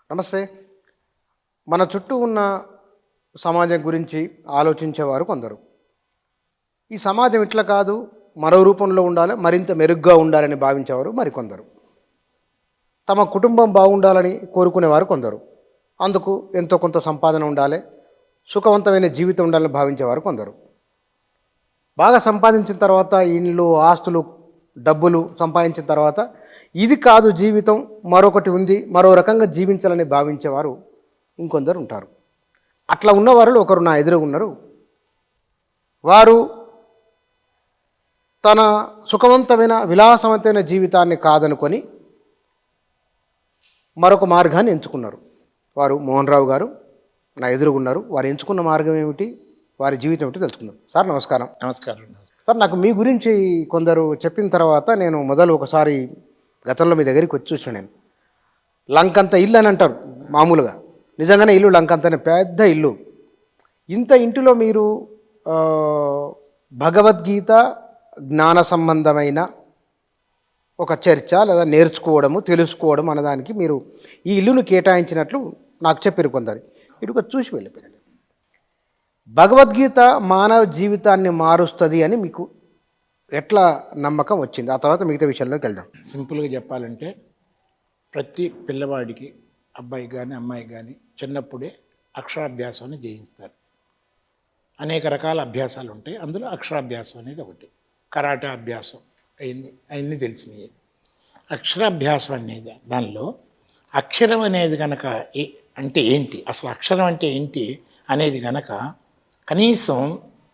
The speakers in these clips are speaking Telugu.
నమస్తే. మన చుట్టూ ఉన్న సమాజం గురించి ఆలోచించేవారు కొందరు. ఈ సమాజం ఇట్లా కాదు, మరో రూపంలో ఉండాలి, మరింత మెరుగ్గా ఉండాలని భావించేవారు మరికొందరు. తమ కుటుంబం బాగుండాలని కోరుకునేవారు కొందరు. అందుకు ఎంతో కొంత సంపాదన ఉండాలి, సుఖవంతమైన జీవితం ఉండాలని భావించేవారు కొందరు. బాగా సంపాదించిన తర్వాత ఇండ్లు, ఆస్తులు, డబ్బులు సంపాదించిన తర్వాత ఇది కాదు జీవితం, మరొకటి ఉంది, మరో రకంగా జీవించాలని భావించేవారు ఇంకొందరు ఉంటారు. అట్లా ఉన్నవారు ఒకరు నా ఎదురు ఉన్నారు. వారు తన సుఖవంతమైన విలాసవంతమైన జీవితాన్ని కాదనుకొని మరొక మార్గాన్ని ఎంచుకున్నారు. వారు మోహన్ రావు గారు నా ఎదురుగున్నారు. వారు ఎంచుకున్న మార్గం ఏమిటి, వారి జీవితం ఏమిటి తెలుసుకుందాం. సార్ నమస్కారం. నమస్కారం. సార్, నాకు మీ గురించి కొందరు చెప్పిన తర్వాత నేను మొదలు ఒకసారి గతంలో మీ దగ్గరికి వచ్చి చూసాను. నేను లంకంత ఇల్లు అని అంటారు మామూలుగా, నిజంగానే ఇల్లు లంకంతనే పెద్ద ఇల్లు. ఇంత ఇంటిలో మీరు భగవద్గీత జ్ఞాన సంబంధమైన ఒక చర్చ లేదా నేర్చుకోవడము, తెలుసుకోవడం అన్నదానికి మీరు ఈ ఇల్లును కేటాయించినట్లు నాకు చెప్పారు కొందరు. ఇటుక చూసి వెళ్ళిపోయాడు. భగవద్గీత మానవ జీవితాన్ని మారుస్తుంది అని మీకు ఎట్లా నమ్మకం వచ్చింది? ఆ తర్వాత మిగతా విషయంలోకి వెళ్దాం. సింపుల్గా చెప్పాలంటే ప్రతి పిల్లవాడికి, అబ్బాయికి కానీ అమ్మాయికి కానీ చిన్నప్పుడే అక్షరాభ్యాసాన్ని చేయిస్తారు. అనేక రకాల అభ్యాసాలు ఉంటాయి, అందులో అక్షరాభ్యాసం అనేది ఒకటి. కరాటే అభ్యాసం అవన్నీ తెలిసినవి. అక్షరాభ్యాసం అనేది దానిలో అక్షరం అనేది కనుక అంటే ఏంటి, అసలు అక్షరం అంటే ఏంటి అనేది కనుక కనీసం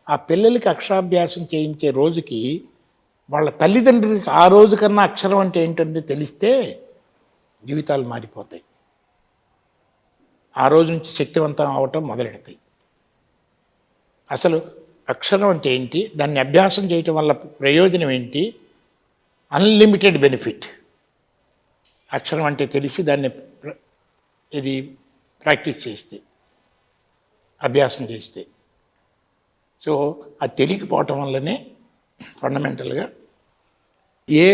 ఆ పిల్లలకి అక్షరాభ్యాసం చేయించే రోజుకి వాళ్ళ తల్లిదండ్రులకి ఆ రోజు కన్నా అక్షరం అంటే ఏంటంటే తెలిస్తే జీవితాలు మారిపోతాయి. ఆ రోజు నుంచి శక్తివంతం అవటం మొదలెడతాయి. అసలు అక్షరం అంటే ఏంటి, దాన్ని అభ్యాసం చేయటం వల్ల ప్రయోజనం ఏంటి, అన్లిమిటెడ్ బెనిఫిట్. అక్షరం అంటే తెలిసి దాన్ని ఇది ప్రాక్టీస్ చేస్తే, అభ్యాసం చేస్తే. సో అది తెలియకపోవటం వల్లనే ఫండమెంటల్గా ఏ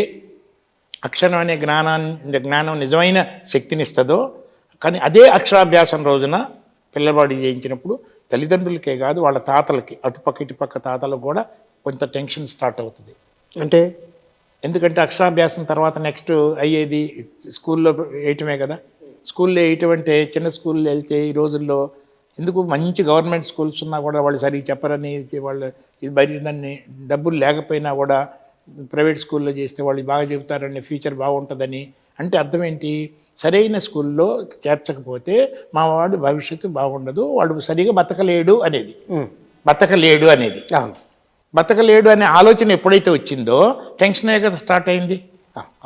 అక్షరం అనే జ్ఞానం నిజమైన శక్తినిస్తుందో, కానీ అదే అక్షరాభ్యాసం రోజున పిల్లవాడు చేయించినప్పుడు తల్లిదండ్రులకే కాదు వాళ్ళ తాతలకి, అటుపక్క ఇటుపక్క తాతలకు కూడా కొంత టెన్షన్ స్టార్ట్ అవుతుంది. అంటే ఎందుకంటే అక్షరాభ్యాసం తర్వాత నెక్స్ట్ అయ్యేది స్కూల్లో వేయటమే కదా. స్కూల్లో వేయటం అంటే చిన్న స్కూల్లో వెళ్తే ఈ రోజుల్లో ఎందుకు మంచి గవర్నమెంట్ స్కూల్స్ ఉన్నా కూడా వాళ్ళు సరిగ్గా చెప్పరని, వాళ్ళు ఇది బయటని డబ్బులు లేకపోయినా కూడా ప్రైవేట్ స్కూల్లో చేస్తే వాళ్ళు బాగా చెబుతారని, ఫ్యూచర్ బాగుంటుందని. అంటే అర్థం ఏంటి, సరైన స్కూల్లో చేర్చకపోతే మా వాడు భవిష్యత్తు బాగుండదు, వాడు సరిగా బతకలేడు అనేది. బతకలేడు అనే ఆలోచన ఎప్పుడైతే వచ్చిందో టెన్షన్ కదా స్టార్ట్ అయింది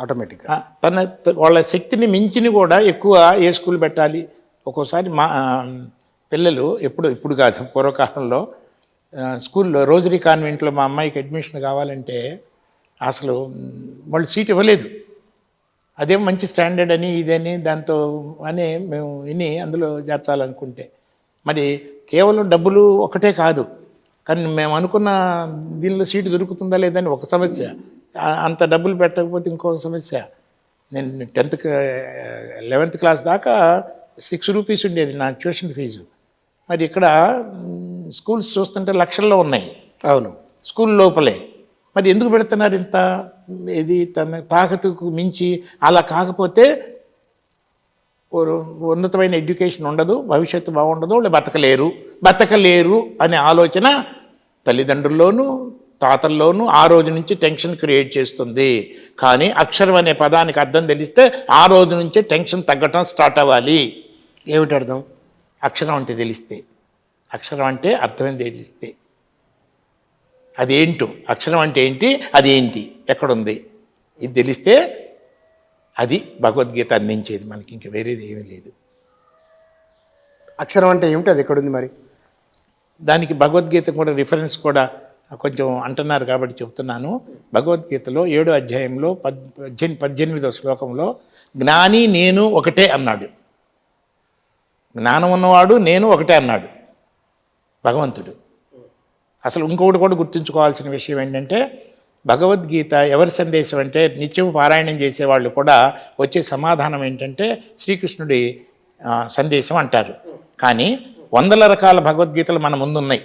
ఆటోమేటిక్గా. వాళ్ళ శక్తిని మించిని కూడా ఎక్కువ ఏ స్కూల్ పెట్టాలి. ఒక్కోసారి మా పిల్లలు ఇప్పుడు కాదు, పూర్వకాలంలో స్కూల్లో రోజరీ కాన్వెంట్లో మా అమ్మాయికి అడ్మిషన్ కావాలంటే అసలు వాళ్ళు సీట్ ఇవ్వలేదు. అదేం మంచి స్టాండర్డ్ అని ఇదని దాంతో అని మేము విని అందులో చేర్చాలనుకుంటే, మరి కేవలం డబ్బులు ఒకటే కాదు, కానీ మేము అనుకున్న దీనిలో సీటు దొరుకుతుందా లేదని ఒక సమస్య, అంత డబ్బులు పెట్టకపోతే ఇంకొక సమస్య. నేను 11th క్లాస్ దాకా 6 రూపీస్ ఉండేది నా ట్యూషన్ ఫీజు. మరి ఇక్కడ స్కూల్స్ చూస్తుంటే లక్షల్లో ఉన్నాయి. అవును, స్కూల్ లోపలే. మరి ఎందుకు పెడుతున్నారు ఇంత? ఇది తన తాకతుకు మించి. అలా కాకపోతే ఉన్నతమైన ఎడ్యుకేషన్ ఉండదు, భవిష్యత్తు బాగుండదు, వాళ్ళు బతకలేరు అనే ఆలోచన తల్లిదండ్రుల్లోనూ తాతల్లోనూ ఆ రోజు నుంచి టెన్షన్ క్రియేట్ చేస్తుంది. కానీ అక్షరం అనే పదానికి అర్థం తెలిస్తే ఆ రోజు నుంచే టెన్షన్ తగ్గటం స్టార్ట్ అవ్వాలి. ఏమిటి అర్థం? అక్షరం అంటే తెలిస్తే, అక్షరం అంటే అర్థమైంది తెలిస్తే, అదేంటో అక్షరం అంటే ఏంటి, అదేంటి, ఎక్కడుంది, ఇది తెలిస్తే అది భగవద్గీత అందించేది మనకి, ఇంక వేరేది ఏమీ లేదు. అక్షరం అంటే ఏమిటి, అది ఎక్కడుంది? మరి దానికి భగవద్గీత కూడా రిఫరెన్స్ కూడా కొంచెం అంటున్నారు కాబట్టి చెప్తున్నాను. భగవద్గీతలో 7వ అధ్యాయంలో 18వ శ్లోకంలో జ్ఞాని నేను ఒకటే అన్నాడు. జ్ఞానం ఉన్నవాడు నేను ఒకటే అన్నాడు భగవంతుడు. అసలు ఇంకొకటి కూడా గుర్తుంచుకోవాల్సిన విషయం ఏంటంటే, భగవద్గీత ఎవరి సందేశం అంటే నిత్యం పారాయణం చేసేవాళ్ళు కూడా వచ్చే సమాధానం ఏంటంటే, శ్రీకృష్ణుడి సందేశం అంటారు. కానీ వందల రకాల భగవద్గీతలు మన ముందున్నాయి,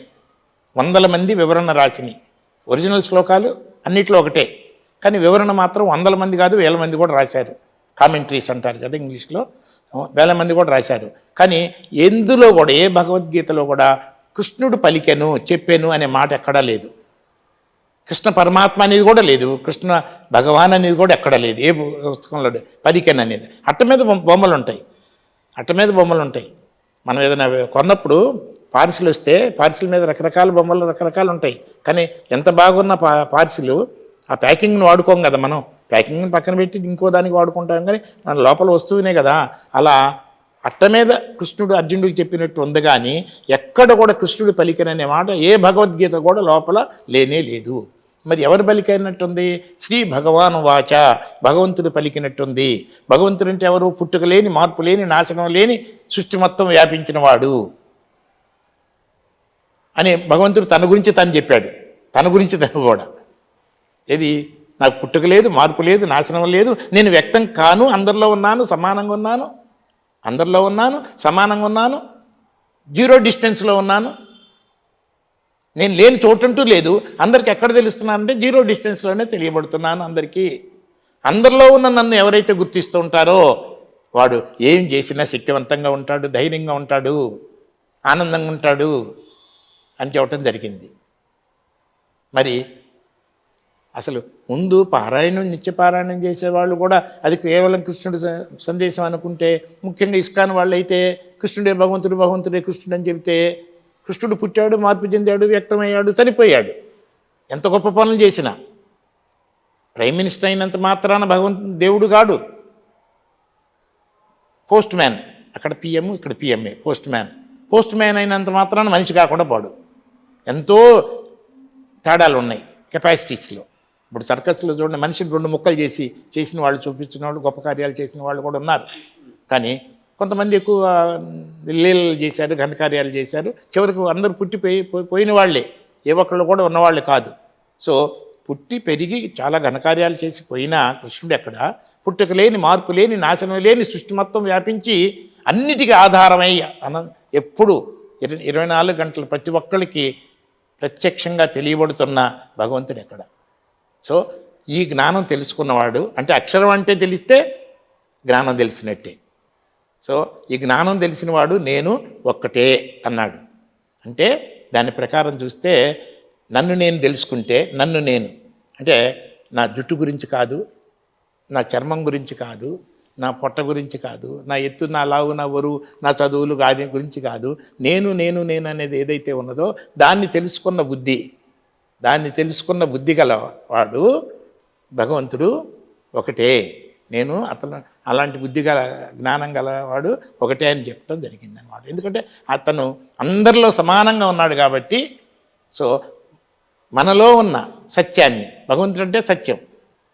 వందల మంది వివరణ రాసినాయి. ఒరిజినల్ శ్లోకాలు అన్నిట్లో ఒకటే, కానీ వివరణ మాత్రం వందల మంది కాదు, వేల మంది కూడా రాశారు. కామెంట్రీస్ అంటారు కదా ఇంగ్లీష్లో, వేల మంది కూడా రాశారు. కానీ ఎందులో కూడా, ఏ భగవద్గీతలో కూడా కృష్ణుడు పలికెను చెప్పాను అనే మాట ఎక్కడా లేదు. కృష్ణ పరమాత్మ అనేది కూడా లేదు, కృష్ణ భగవాన్ అనేది కూడా ఎక్కడా లేదు. ఏ పుస్తకంలో పలికెను అనేది. అట్ట మీద బొమ్మలు ఉంటాయి, అట్ట మీద బొమ్మలు ఉంటాయి. మనం ఏదైనా కొన్నప్పుడు పార్సిల్ వస్తే పార్సిల్ మీద రకరకాల బొమ్మలు రకరకాలు ఉంటాయి. కానీ ఎంత బాగున్న పార్సిల్, ఆ ప్యాకింగ్ని వాడుకోం కదా మనం. ప్యాకింగ్ని పక్కన పెట్టి ఇంకో దానికి వాడుకుంటాం, కానీ మన లోపల వస్తువునే కదా. అలా అట్ట మీద కృష్ణుడు అర్జునుడికి చెప్పినట్టు ఉంది, కానీ ఎక్కడ కూడా కృష్ణుడు పలికిననే మాట ఏ భగవద్గీత కూడా లోపల లేనే లేదు. మరి ఎవరు పలికినట్టుంది? శ్రీ భగవాన్ వాచ, భగవంతుడు పలికినట్టుంది. భగవంతుడు అంటే ఎవరు? పుట్టుక లేని, మార్పు లేని, నాశనం లేని, సృష్టి మొత్తం వ్యాపించిన వాడు అని భగవంతుడు తన గురించి తను చెప్పాడు. తన గురించి తను కూడా, ఏది, నాకు పుట్టుక లేదు, మార్పు లేదు, నాశనం లేదు, నేను వ్యక్తం కాను, అందరిలో ఉన్నాను, సమానంగా ఉన్నాను, అందరిలో ఉన్నాను, సమానంగా ఉన్నాను, జీరో డిస్టెన్స్లో ఉన్నాను, నేను లేని చోటంటూ లేదు. అందరికీ ఎక్కడ తెలుస్తున్నానంటే జీరో డిస్టెన్స్లోనే తెలియబడుతున్నాను అందరికీ. అందరిలో ఉన్న నన్ను ఎవరైతే గుర్తిస్తూ ఉంటారో వాడు ఏం చేసినా శక్తివంతంగా ఉంటాడు, ధైర్యంగా ఉంటాడు, ఆనందంగా ఉంటాడు అని చెప్పటం జరిగింది. మరి అసలు ముందు పారాయణం, నిత్యపారాయణం చేసేవాళ్ళు కూడా అది కేవలం కృష్ణుడి సందేశం అనుకుంటే, ముఖ్యంగా ఇస్కాన్ వాళ్ళు అయితే కృష్ణుడే భగవంతుడు, భగవంతుడే కృష్ణుడు అని చెబితే, కృష్ణుడు పుట్టాడు, మార్పు చెందాడు, వ్యక్తమయ్యాడు, చనిపోయాడు, ఎంత గొప్ప పనులు చేసినా. ప్రైమ్ మినిస్టర్ అయినంత మాత్రాన భగవంతుడు దేవుడు కాడు. పోస్ట్ మ్యాన్, అక్కడ పిఎం ఇక్కడ పిఎంఏ, పోస్ట్ మ్యాన్ అయినంత మాత్రాన మనిషి కాకుండా పోడు. ఎంతో తేడాలు ఉన్నాయి కెపాసిటీస్లో. ఇప్పుడు సర్కస్లో చూడండి, మనిషిని రెండు ముక్కలు చేసిన వాళ్ళు, చూపించిన వాళ్ళు, గొప్ప కార్యాలు చేసిన వాళ్ళు కూడా ఉన్నారు. కానీ కొంతమంది ఎక్కువ లీలలు చేశారు, ఘనకార్యాలు చేశారు. చివరికి అందరూ పోయిన వాళ్ళే, ఏ ఒక్కళ్ళు కూడా ఉన్నవాళ్ళు కాదు. సో పుట్టి పెరిగి చాలా ఘనకార్యాలు చేసి పోయినా కృష్ణుడు ఎక్కడ? పుట్టుక లేని, మార్పు లేని, నాశనం లేని, సృష్టి మొత్తం వ్యాపించి అన్నిటికీ ఆధారమై ఎప్పుడు 24 గంటలు ప్రతి ఒక్కరికి ప్రత్యక్షంగా తెలియబడుతున్న భగవంతుడు ఎక్కడ? సో ఈ జ్ఞానం తెలుసుకున్నవాడు, అంటే అక్షరం అంటే తెలిస్తే జ్ఞానం తెలిసినట్టే. సో ఈ జ్ఞానం తెలిసినవాడు నేను ఒక్కటే అన్నాడు. అంటే దాని ప్రకారం చూస్తే నన్ను నేను తెలుసుకుంటే, నన్ను నేను అంటే నా జుట్టు గురించి కాదు, నా చర్మం గురించి కాదు, నా పొట్ట గురించి కాదు, నా ఎత్తు, నా లావు, నా బరువు, నా చదువులు గురించి కాదు. నేను నేను నేను అనేది ఏదైతే ఉన్నదో దాన్ని తెలుసుకున్న బుద్ధి గలవాడు భగవంతుడు ఒకటే. నేను అతను అలాంటి బుద్ధి గల, జ్ఞానం గలవాడు ఒకటే అని చెప్పడం జరిగిందనమాట. ఎందుకంటే అతను అందరిలో సమానంగా ఉన్నాడు కాబట్టి. సో మనలో ఉన్న సత్యాన్ని, భగవంతుడు అంటే సత్యం,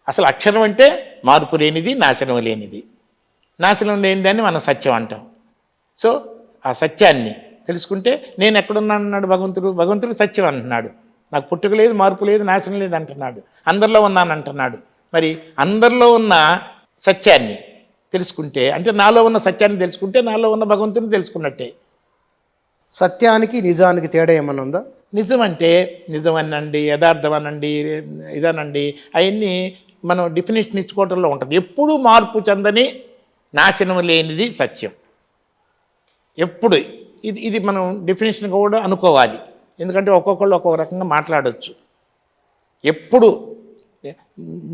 అసలు అక్షరం అంటే మార్పు లేనిది, నాశనం లేనిది. నాశనం లేనిదాన్ని మనం సత్యం అంటాం. సో ఆ సత్యాన్ని తెలుసుకుంటే నేను ఎక్కడున్నాను అన్నాడు భగవంతుడు సత్యం అంటున్నాడు. నాకు పుట్టుక లేదు, మార్పు లేదు, నాశనం లేదు అంటున్నాడు. అందరిలో ఉన్నాను అంటున్నాడు. మరి అందరిలో ఉన్న సత్యాన్ని తెలుసుకుంటే, అంటే నాలో ఉన్న సత్యాన్ని తెలుసుకుంటే నాలో ఉన్న భగవంతుని తెలుసుకున్నట్టే. సత్యానికి నిజానికి తేడా ఏమన్నా ఉందా? నిజం అంటే నిజం అనండి, యథార్థం అనండి, ఇదనండి, అవన్నీ మనం డెఫినేషన్ ఇచ్చుకోవడంలో ఉంటుంది. ఎప్పుడు మార్పు చెందని, నాశనం లేనిది సత్యం. ఎప్పుడు ఇది మనం డెఫినేషన్ కూడా అనుకోవాలి. ఎందుకంటే ఒక్కొక్కళ్ళు ఒక్కొక్క రకంగా మాట్లాడవచ్చు. ఎప్పుడు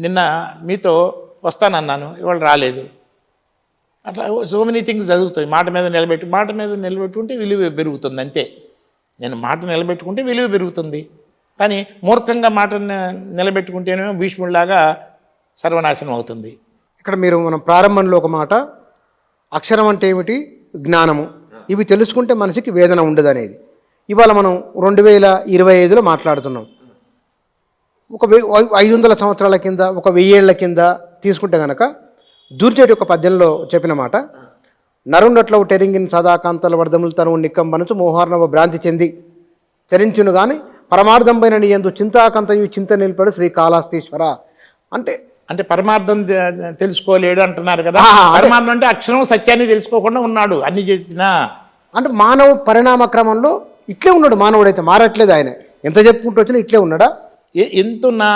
నిన్న మీతో వస్తానన్నాను, ఇవాళ రాలేదు, అట్లా సో మెనీ థింగ్స్ జరుగుతాయి. మాట మీద నిలబెట్టుకుంటే విలువ పెరుగుతుంది అంతే. నేను మాట నిలబెట్టుకుంటే విలువ పెరుగుతుంది. కానీ మూర్ఖంగా మాట నిలబెట్టుకుంటేనేమో భీష్ముడిలాగా సర్వనాశనం అవుతుంది. ఇక్కడ మనం ప్రారంభంలో ఒక మాట, అక్షరం అంటే ఏమిటి, జ్ఞానము, ఇవి తెలుసుకుంటే మనిషికి వేదన ఉండదు అనేది. ఇవాళ మనం 2025లో మాట్లాడుతున్నాం. ఒక 500 సంవత్సరాల కింద, ఒక 1000 ఏళ్ల కింద తీసుకుంటే కనుక దూర్చేటి ఒక పద్యంలో చెప్పిన మాట, నరుండట్లవు టెరింగిన్ సదాకాంతల వర్ధములు తను నిక్కంబనుచు మోహార్ణవ భ్రాంతి చెంది చరించును గాని పరమార్థంపైన నీ యందు చింతాకంతయు చింత నిలిపాడు శ్రీకాళహస్తీశ్వర. అంటే అంటే పరమార్థం తెలుసుకోలేడు అంటున్నారు కదా. అదే. పరమార్థం అంటే అక్షరం సత్యాన్ని తెలుసుకోకుండా ఉన్నాడు అన్ని చేసినా. అంటే మానవ పరిణామ క్రమంలో ఇట్లే ఉన్నాడు, మానవుడైతే మారట్లేదు. ఆయన ఎంత చెప్పుకుంటూ వచ్చినా ఇట్లే ఉన్నాడా? ఎంతున్నా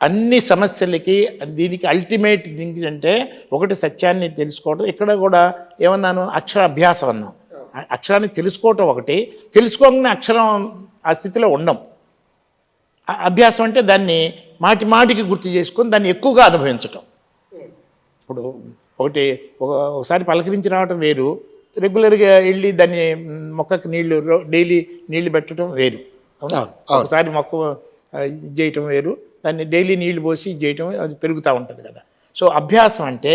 అన్ని సమస్యలకి దీనికి అల్టిమేట్ థింగ్ అంటే ఒకటి సత్యాన్ని తెలుసుకోవటం. ఇక్కడ కూడా ఏమన్నాను, అక్షర అభ్యాసం అన్నాం. అక్షరాన్ని తెలుసుకోవటం ఒకటి, తెలుసుకోగానే అక్షరం ఆ స్థితిలో ఉండం. అభ్యాసం అంటే దాన్ని మాటి మాటికి గుర్తు చేసుకొని దాన్ని ఎక్కువగా అనుభవించటం. ఇప్పుడు ఒకసారి పలకరించి రావటం వేరు, రెగ్యులర్గా వెళ్ళి దాన్ని మొక్కకి డైలీ నీళ్లు పెట్టడం వేరు. ఒకసారి మొక్క ఇది చేయటం వేరు, దాన్ని డైలీ నీళ్లు పోసి ఇది చేయటం, అది పెరుగుతూ ఉంటుంది కదా. సో అభ్యాసం అంటే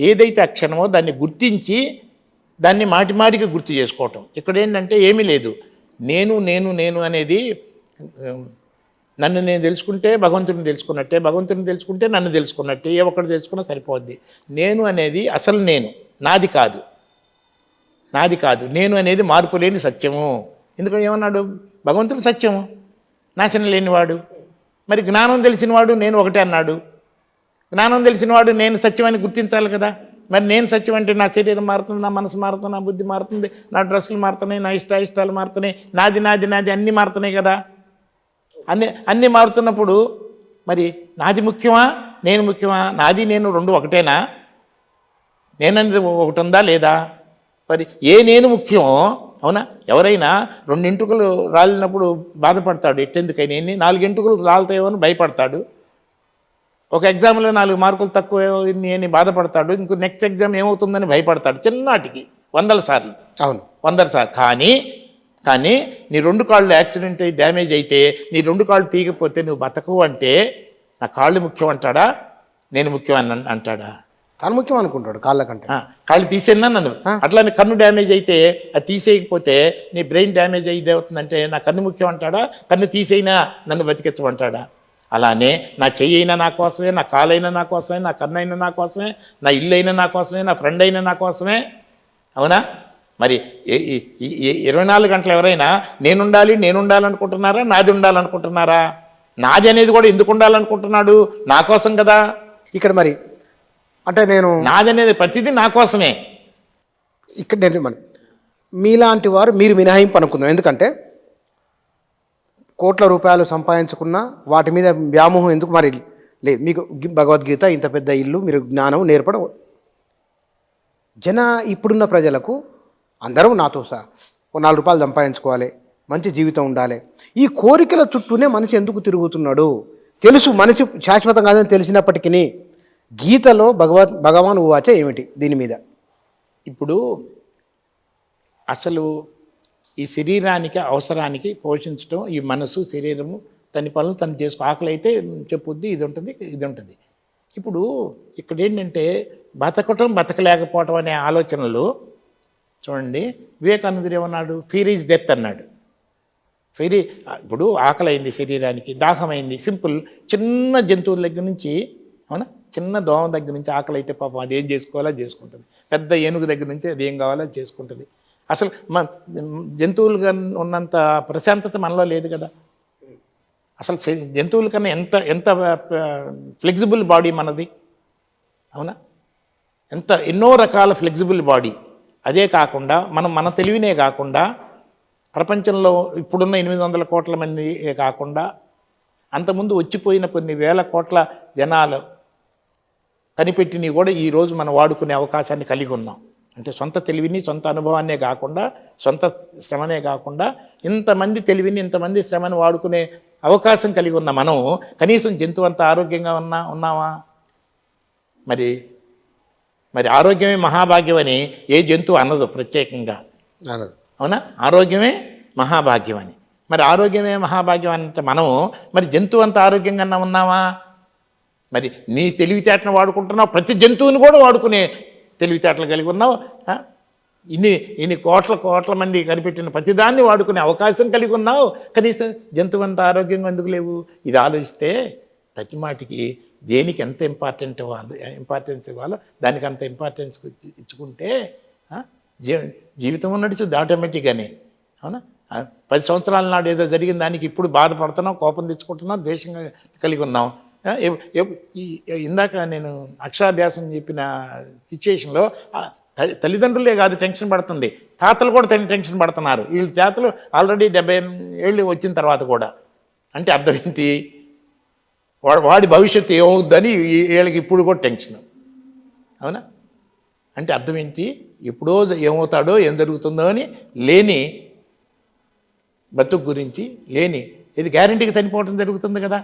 ఏదైతే అక్షరమో దాన్ని గుర్తించి దాన్ని మాటి మాటికి గుర్తు చేసుకోవటం. ఇక్కడ ఏంటంటే ఏమీ లేదు, నేను నేను నేను అనేది నన్ను నేను తెలుసుకుంటే భగవంతుడిని తెలుసుకున్నట్టే, భగవంతుడిని తెలుసుకుంటే నన్ను తెలుసుకున్నట్టే, ఏ ఒక్కటి తెలుసుకున్నా సరిపోద్ది. నేను అనేది అసలు నేను, నాది కాదు, నాది కాదు. నేను అనేది మార్పు లేని సత్యము. ఎందుకంటే ఏమన్నాడు, భగవంతుడు సత్యము, నాశనం లేనివాడు. మరి జ్ఞానం తెలిసినవాడు నేను ఒకటే అన్నాడు. జ్ఞానం తెలిసినవాడు నేను సత్యమని గుర్తించాలి కదా. మరి నేను సత్యం అంటే నా శరీరం మారుతుంది, నా మనసు మారుతుంది, నా బుద్ధి మారుతుంది, నా డ్రెస్సులు మారుతున్నాయి, నా ఇష్టాలు మారుతున్నాయి, నాది నాది నాది అన్నీ మారుతున్నాయి కదా. అన్నీ మారుతున్నప్పుడు మరి నాది ముఖ్యమా నేను ముఖ్యమా? నాది నేను రెండు ఒకటేనా? నేననేది ఒకటి ఉందా లేదా? మరి నేను ముఖ్యమో, అవునా? ఎవరైనా 2 ఎంటుకలు రాలినప్పుడు బాధపడతాడు, ఎట్టెందుకైనా. 4 ఎంటుకలు రాలుతాయో అని భయపడతాడు. ఒక ఎగ్జామ్లో 4 మార్కులు తక్కువ అని బాధపడతాడు. ఇంకో నెక్స్ట్ ఎగ్జామ్ ఏమవుతుందని భయపడతాడు చిన్నాటికి 100 సార్లు. అవును, 100 సార్లు. కానీ నీ 2 కాళ్ళు యాక్సిడెంట్ అయ్యి డ్యామేజ్ అయితే, నీ 2 కాళ్ళు తీయకపోతే నువ్వు బతకవు అంటే నా కాళ్ళు ముఖ్యం అంటాడా, నేను ముఖ్యం అని అంటాడా? కన్ను ముఖ్యం అనుకుంటాడు కాళ్ళ కంటే. కాళ్ళు తీసేనా నన్ను. అట్లానే కన్ను డ్యామేజ్ అయితే అది తీసేయకపోతే నీ బ్రెయిన్ డ్యామేజ్ అయ్యి అవుతుందంటే నా కన్ను ముఖ్యం అంటాడా, కన్ను తీసేయినా నన్ను బతికించమంటాడా? అలానే నా చెయ్యి అయినా నా కోసమే, నా కాలైనా నా కోసమే, నా కన్ను అయినా నా కోసమే, నా ఇల్లు అయినా నా కోసమే, నా ఫ్రెండ్ అయినా నా కోసమే, అవునా? మరి 24 గంటలు ఎవరైనా నేనుండాలనుకుంటున్నారా, నాది ఉండాలనుకుంటున్నారా? నాది అనేది కూడా ఎందుకు ఉండాలనుకుంటున్నాడు? నా కోసం కదా. ఇక్కడ మరి అంటే నేను నాది అనేది ప్రతిదీ నా కోసమే. ఇక్కడ నేను మరి మీలాంటి వారు మీరు మినహాయింపు అనుకుందాం. ఎందుకంటే కోట్ల రూపాయలు సంపాదించుకున్నా వాటి మీద వ్యామోహం ఎందుకు మరి లేదు. మీకు భగవద్గీత, ఇంత పెద్ద ఇల్లు, మీరు జ్ఞానం నేర్పడం. ఇప్పుడున్న ప్రజలకు అందరూ నాతో 4 రూపాయలు సంపాదించుకోవాలి, మంచి జీవితం ఉండాలి, ఈ కోరికల చుట్టూనే మనిషి ఎందుకు తిరుగుతున్నాడు? తెలుసు మనిషి శాశ్వతం కాదని తెలిసినప్పటికీ గీతలో భగవాన్ ఉవాచ ఏమిటి దీని మీద? ఇప్పుడు అసలు ఈ శరీరానికి అవసరానికి పోషించడం, ఈ మనసు శరీరము తన పనులు తను చేసుకో, ఆకలి అయితే చెప్పుద్ది, ఇది ఉంటుంది. ఇప్పుడు ఇక్కడ ఏంటంటే బతకలేకపోవటం అనే ఆలోచనలు చూడండి. వివేకానందుడు ఏమన్నాడు? ఫీర్ ఈజ్ డెత్ అన్నాడు. ఇప్పుడు ఆకలి అయింది శరీరానికి, దాహమైంది, సింపుల్. చిన్న జంతువుల దగ్గర నుంచి, అవునా, చిన్న దోమ దగ్గర నుంచి ఆకలి అయితే పాపం అది ఏం చేసుకోవాలో అది చేసుకుంటుంది. పెద్ద ఏనుగు దగ్గర నుంచి అది ఏం కావాలో అది చేసుకుంటుంది. అసలు జంతువులుగా ఉన్నంత ప్రశాంతత మనలో లేదు కదా. అసలు జంతువుల కన్నా ఎంత ఫ్లెక్సిబుల్ బాడీ మనది, అవునా? ఎన్నో రకాల ఫ్లెక్సిబుల్ బాడీ. అదే కాకుండా మన తెలివినే కాకుండా ప్రపంచంలో ఇప్పుడున్న 800 కోట్ల మంది కాకుండా అంతకుముందు వచ్చిపోయిన కొన్ని వేల కోట్ల జనాలు కనిపెట్టినవి కూడా ఈరోజు మనం వాడుకునే అవకాశాన్ని కలిగి ఉన్నాం. అంటే సొంత తెలివిని, సొంత అనుభవాన్నే కాకుండా, సొంత శ్రమనే కాకుండా ఇంతమంది తెలివిని, ఇంతమంది శ్రమని వాడుకునే అవకాశం కలిగి ఉన్న మనం కనీసం జంతువు అంత ఆరోగ్యంగా ఉన్నావా? మరి ఆరోగ్యమే మహాభాగ్యం అని ఏ జంతువు అన్నదు ప్రత్యేకంగా, అవునా? ఆరోగ్యమే మహాభాగ్యం అని. మరి ఆరోగ్యమే మహాభాగ్యం అంటే మనం మరి జంతువు అంత ఆరోగ్యంగా ఉన్నావా? మరి నీ తెలివితేటను వాడుకుంటున్నావు, ప్రతి జంతువుని కూడా వాడుకునే తెలివితేటలు కలిగి ఉన్నావు. ఇన్ని కోట్ల మంది కనిపెట్టిన ప్రతిదాన్ని వాడుకునే అవకాశం కలిగి ఉన్నావు. కనీసం జంతువు అంత ఆరోగ్యంగా ఎందుకు లేవు? ఇది ఆలోచిస్తే తగ్గిమాటికి దేనికి ఎంత ఇంపార్టెన్స్ ఇవ్వాలో దానికి అంత ఇంపార్టెన్స్ ఇచ్చుకుంటే జీవితం నడుచుద్ది ఆటోమేటిక్గానే, అవునా? 10 సంవత్సరాల నాడు ఏదో జరిగిన దానికి ఇప్పుడు బాధపడుతున్నాం, కోపం తెచ్చుకుంటున్నాం, ద్వేషంగా కలిగి ఉన్నాం. ఇందాక నేను అక్షరాభ్యాసం చెప్పిన సిచ్యుయేషన్లో తల్లిదండ్రులే కాదు టెన్షన్ పడుతుంది, తాతలు కూడా టెన్షన్ పడుతున్నారు. వీళ్ళ తాతలు ఆల్రెడీ 70 ఏళ్ళు వచ్చిన తర్వాత కూడా. అంటే అర్థం ఏంటి? వాడి భవిష్యత్తు ఏమవుద్దని వీళ్ళకి ఇప్పుడు కూడా టెన్షన్. అవునా? అంటే అర్థం ఏంటి? ఎప్పుడో ఏమవుతాడో ఏం జరుగుతుందో అని లేని బతుకు గురించి లేని ఇది గ్యారంటీగా చనిపోవడం జరుగుతుంది కదా.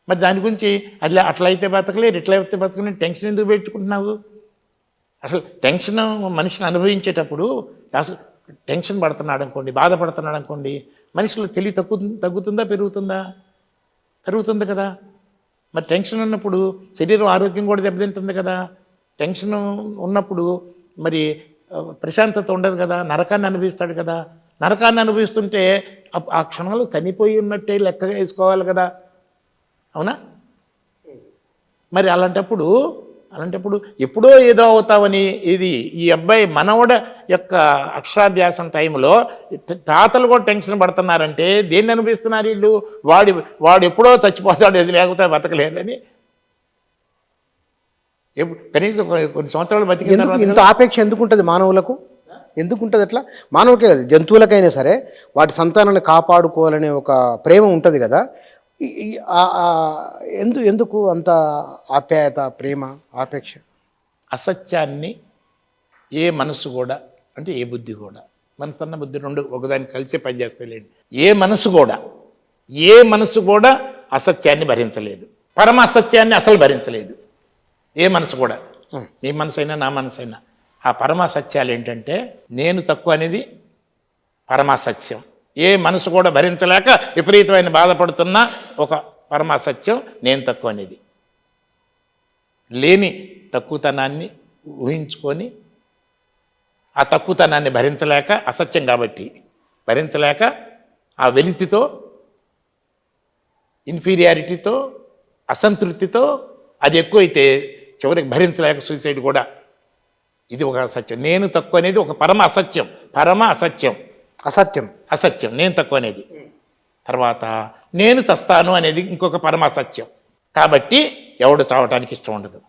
మరి దాని గురించి అట్లయితే బతకలేరు, ఇట్లయితే బతకలేరు, టెన్షన్ ఎందుకు పెట్టుకుంటున్నావు? అసలు టెన్షన్ మనిషిని అనుభవించేటప్పుడు అసలు టెన్షన్ పడుతున్నాడు అనుకోండి, బాధపడుతున్నాడు అనుకోండి, మనిషిలో తెలివి తగ్గుతుందా పెరుగుతుందా? పెరుగుతుంది కదా. మరి టెన్షన్ ఉన్నప్పుడు శరీరం ఆరోగ్యం కూడా దెబ్బతింటుంది కదా. టెన్షన్ ఉన్నప్పుడు మరి ప్రశాంతత ఉండదు కదా, నరకాన్ని అనుభవిస్తాడు కదా. నరకాన్ని అనుభవిస్తుంటే ఆ క్షణాలు చనిపోయి ఉన్నట్టే లెక్కగా వేసుకోవాలి కదా. అవునా? మరి అలాంటప్పుడు ఎప్పుడో ఏదో అవుతామని ఈ అబ్బాయి మనవడ యొక్క అక్షరాభ్యాసం టైంలో తాతలు కూడా టెన్షన్ పడుతున్నారంటే దేన్ని అనిపిస్తున్నారు వీళ్ళు? వాడు ఎప్పుడో చచ్చిపోతాడు, అది లేకపోతే బతకలేదని. కనీసం కొన్ని సంవత్సరాలు బతికిన తర్వాత ఇంత ఆపేక్ష ఎందుకు ఉంటుంది మానవులకు? ఎందుకు ఉంటుంది అట్లా? మానవులకే కాదు, జంతువులకైనా సరే వాటి సంతానాన్ని కాపాడుకోవాలనే ఒక ప్రేమ ఉంటుంది కదా. ఎందుకు అంత ఆప్యాయత, ప్రేమ, ఆపేక్ష? అసత్యాన్ని ఏ మనసు కూడా, అంటే ఏ బుద్ధి కూడా, మనసు అన్న బుద్ధి రెండు ఒకదాన్ని కలిసి పనిచేస్తాయిలేండి. ఏ మనసు కూడా అసత్యాన్ని భరించలేదు, పరమ అసత్యాన్ని అసలు భరించలేదు. ఏ మనసు కూడా, నీ మనసు అయినా నా మనసు అయినా. ఆ పరమాసత్యాలు ఏంటంటే నేను తక్కువ అనేది పరమాసత్యం. ఏ మనసు కూడా భరించలేక విపరీతమైన బాధపడుతున్న ఒక పరమాసత్యం నేను తక్కువ అనేది. లేని తక్కువతనాన్ని ఊహించుకొని ఆ తక్కువతనాన్ని భరించలేక, అసత్యం కాబట్టి భరించలేక ఆ వెలితితో, ఇన్ఫీరియారిటీతో, అసంతృప్తితో అది ఎక్కువైతే చివరికి భరించలేక సూసైడ్ కూడా. ఇది ఒక అసత్యం. నేను తక్కువ అనేది ఒక పరమ అసత్యం. అసత్యం నేను తక్కువ అనేది. తర్వాత నేను చస్తాను అనేది ఇంకొక పరమ అసత్యం. కాబట్టి ఎవడు చావటానికి ఇష్టం ఉండదు,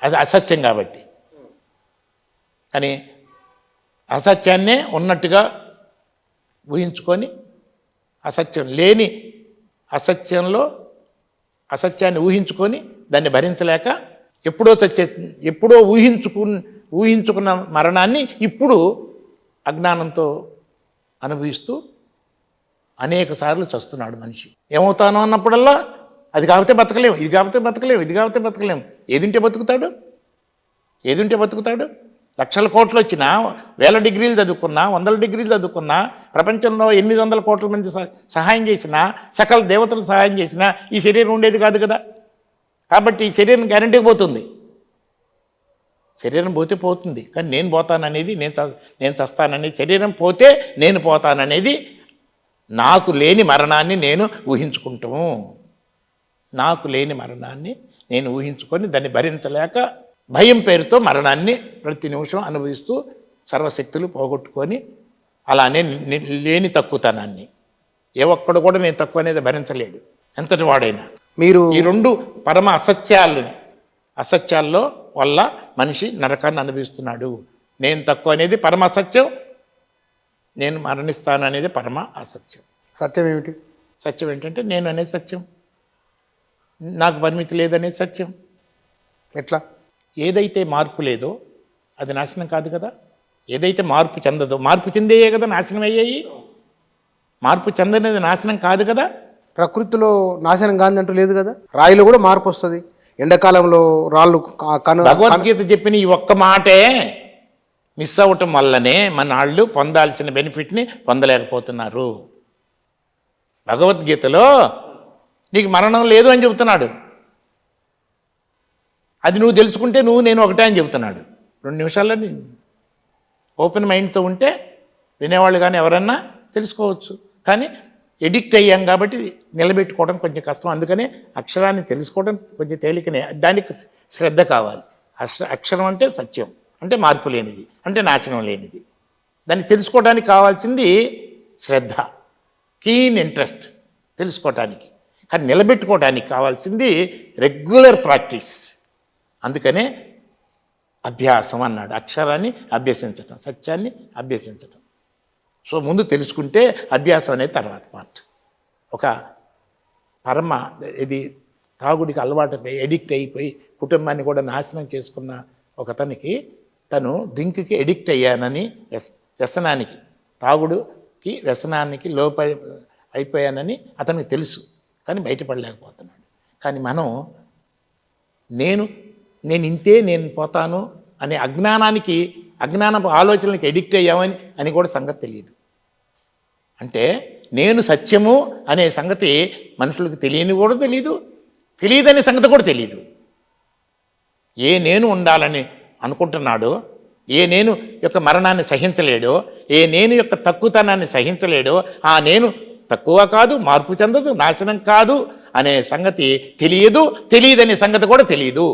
అది అసత్యం కాబట్టి. కానీ అసత్యాన్నే ఉన్నట్టుగా ఊహించుకొని అసత్యం లేని అసత్యాన్ని ఊహించుకొని దాన్ని భరించలేక ఎప్పుడో ఊహించుకున్న మరణాన్ని ఇప్పుడు అజ్ఞానంతో అనుభవిస్తూ అనేక సార్లు చస్తున్నాడు మనిషి. ఏమవుతానో అన్నప్పుడల్లా అది కాకపోతే బతకలేము, ఇది కాకపోతే బతకలేము. ఏదుంటే బతుకుతాడు? లక్షల కోట్లు వచ్చినా, 1000 డిగ్రీలు చదువుకున్నా, 100 డిగ్రీలు చదువుకున్నా, ప్రపంచంలో 800 కోట్ల మంది సహాయం చేసినా, సకల దేవతలు సహాయం చేసినా ఈ శరీరం ఉండేది కాదు కదా. కాబట్టి ఈ శరీరం గ్యారంటీగా పోతుంది. శరీరం పోతే పోతుంది, కానీ నేను పోతాననేది, నేను చస్తాననేది, శరీరం పోతే నేను పోతాననేది, నాకు లేని మరణాన్ని నేను ఊహించుకుంటాము. నాకు లేని మరణాన్ని నేను ఊహించుకొని దాన్ని భరించలేక భయం పేరుతో మరణాన్ని ప్రతి నిమిషం అనుభవిస్తూ సర్వశక్తులు పోగొట్టుకొని అలానే లేని తక్కువతనాన్ని ఏ ఒక్కడు కూడా నేను తక్కువ అనేది భరించలేడు, ఎంతటి వాడైనా. మీరు ఈ రెండు పరమ అసత్యాల్లో వల్ల మనిషి నరకాన్ని అనుభవిస్తున్నాడు. నేను తక్కువ అనేది పరమ అసత్యం, నేను మరణిస్తాను అనేది పరమ అసత్యం. సత్యం ఏమిటి? సత్యం ఏంటంటే నేను అనేది సత్యం, నాకు పరిమితి లేదనేది సత్యం. ఎట్లా? ఏదైతే మార్పు లేదో అది నాశనం కాదు కదా. ఏదైతే మార్పు చెందదో, మార్పు చెందేయే కదా నాశనం అయ్యాయి. మార్పు చెందనేది నాశనం కాదు కదా. ప్రకృతిలో నాశనం కాదంటూ లేదు కదా. రాయిలో కూడా మార్పు వస్తుంది. ఎండాకాలంలో రాళ్ళు భగవద్గీత చెప్పిన ఈ ఒక్క మాటే మిస్ అవ్వటం వల్లనే మన వాళ్ళు పొందాల్సిన బెనిఫిట్ని పొందలేకపోతున్నారు. భగవద్గీతలో నీకు మరణం లేదు అని చెబుతున్నాడు, అది నువ్వు తెలుసుకుంటే నేను ఒకటే అని చెబుతున్నాడు. 2 నిమిషాల్లో ఓపెన్ మైండ్తో ఉంటే వినేవాళ్ళు కానీ ఎవరన్నా తెలుసుకోవచ్చు. కానీ ఎడిక్ట్ అయ్యాం కాబట్టి నిలబెట్టుకోవడం కొంచెం కష్టం. అందుకనే అక్షరాన్ని తెలుసుకోవడం కొంచెం తేలికనే, దానికి శ్రద్ధ కావాలి. అక్షరం అంటే సత్యం, అంటే మార్పు లేనిది, అంటే నాశనం లేనిది. దాన్ని తెలుసుకోవడానికి కావాల్సింది శ్రద్ధ, కీన్ ఇంట్రెస్ట్ తెలుసుకోవటానికి. కానీ నిలబెట్టుకోవడానికి కావాల్సింది రెగ్యులర్ ప్రాక్టీస్. అందుకనే అభ్యాసం అన్నాడు. అక్షరాన్ని అభ్యసించటం, సత్యాన్ని అభ్యసించటం. సో ముందు తెలుసుకుంటే అభ్యాసం అనేది తర్వాత మాట. ఒక ఇది తాగుడికి అలవాటు ఎడిక్ట్ అయిపోయి కుటుంబాన్ని కూడా నాశనం చేసుకున్న ఒకతనికి తను డ్రింక్కి ఎడిక్ట్ అయ్యానని, వ్యసనానికి, తాగుడుకి వ్యసనానికి అయిపోయానని అతనికి తెలుసు, కానీ బయటపడలేకపోతున్నాడు. కానీ మనం నేను ఇంతే, నేను పోతాను అనే అజ్ఞానపు ఆలోచనలకి ఎడిక్ట్ అయ్యామని కూడా సంగతి తెలియదు. అంటే నేను సత్యము అనే సంగతి మనుషులకు తెలియదనే సంగతి కూడా తెలియదు. ఏ నేను ఉండాలని అనుకుంటున్నాడో, ఏ నేను యొక్క మరణాన్ని సహించలేడో, ఏ నేను యొక్క తక్కువతనాన్ని సహించలేడో, ఆ నేను తక్కువ కాదు, మార్పు చెందదు, నాశనం కాదు అనే సంగతి తెలియదనే సంగతి కూడా తెలియదు.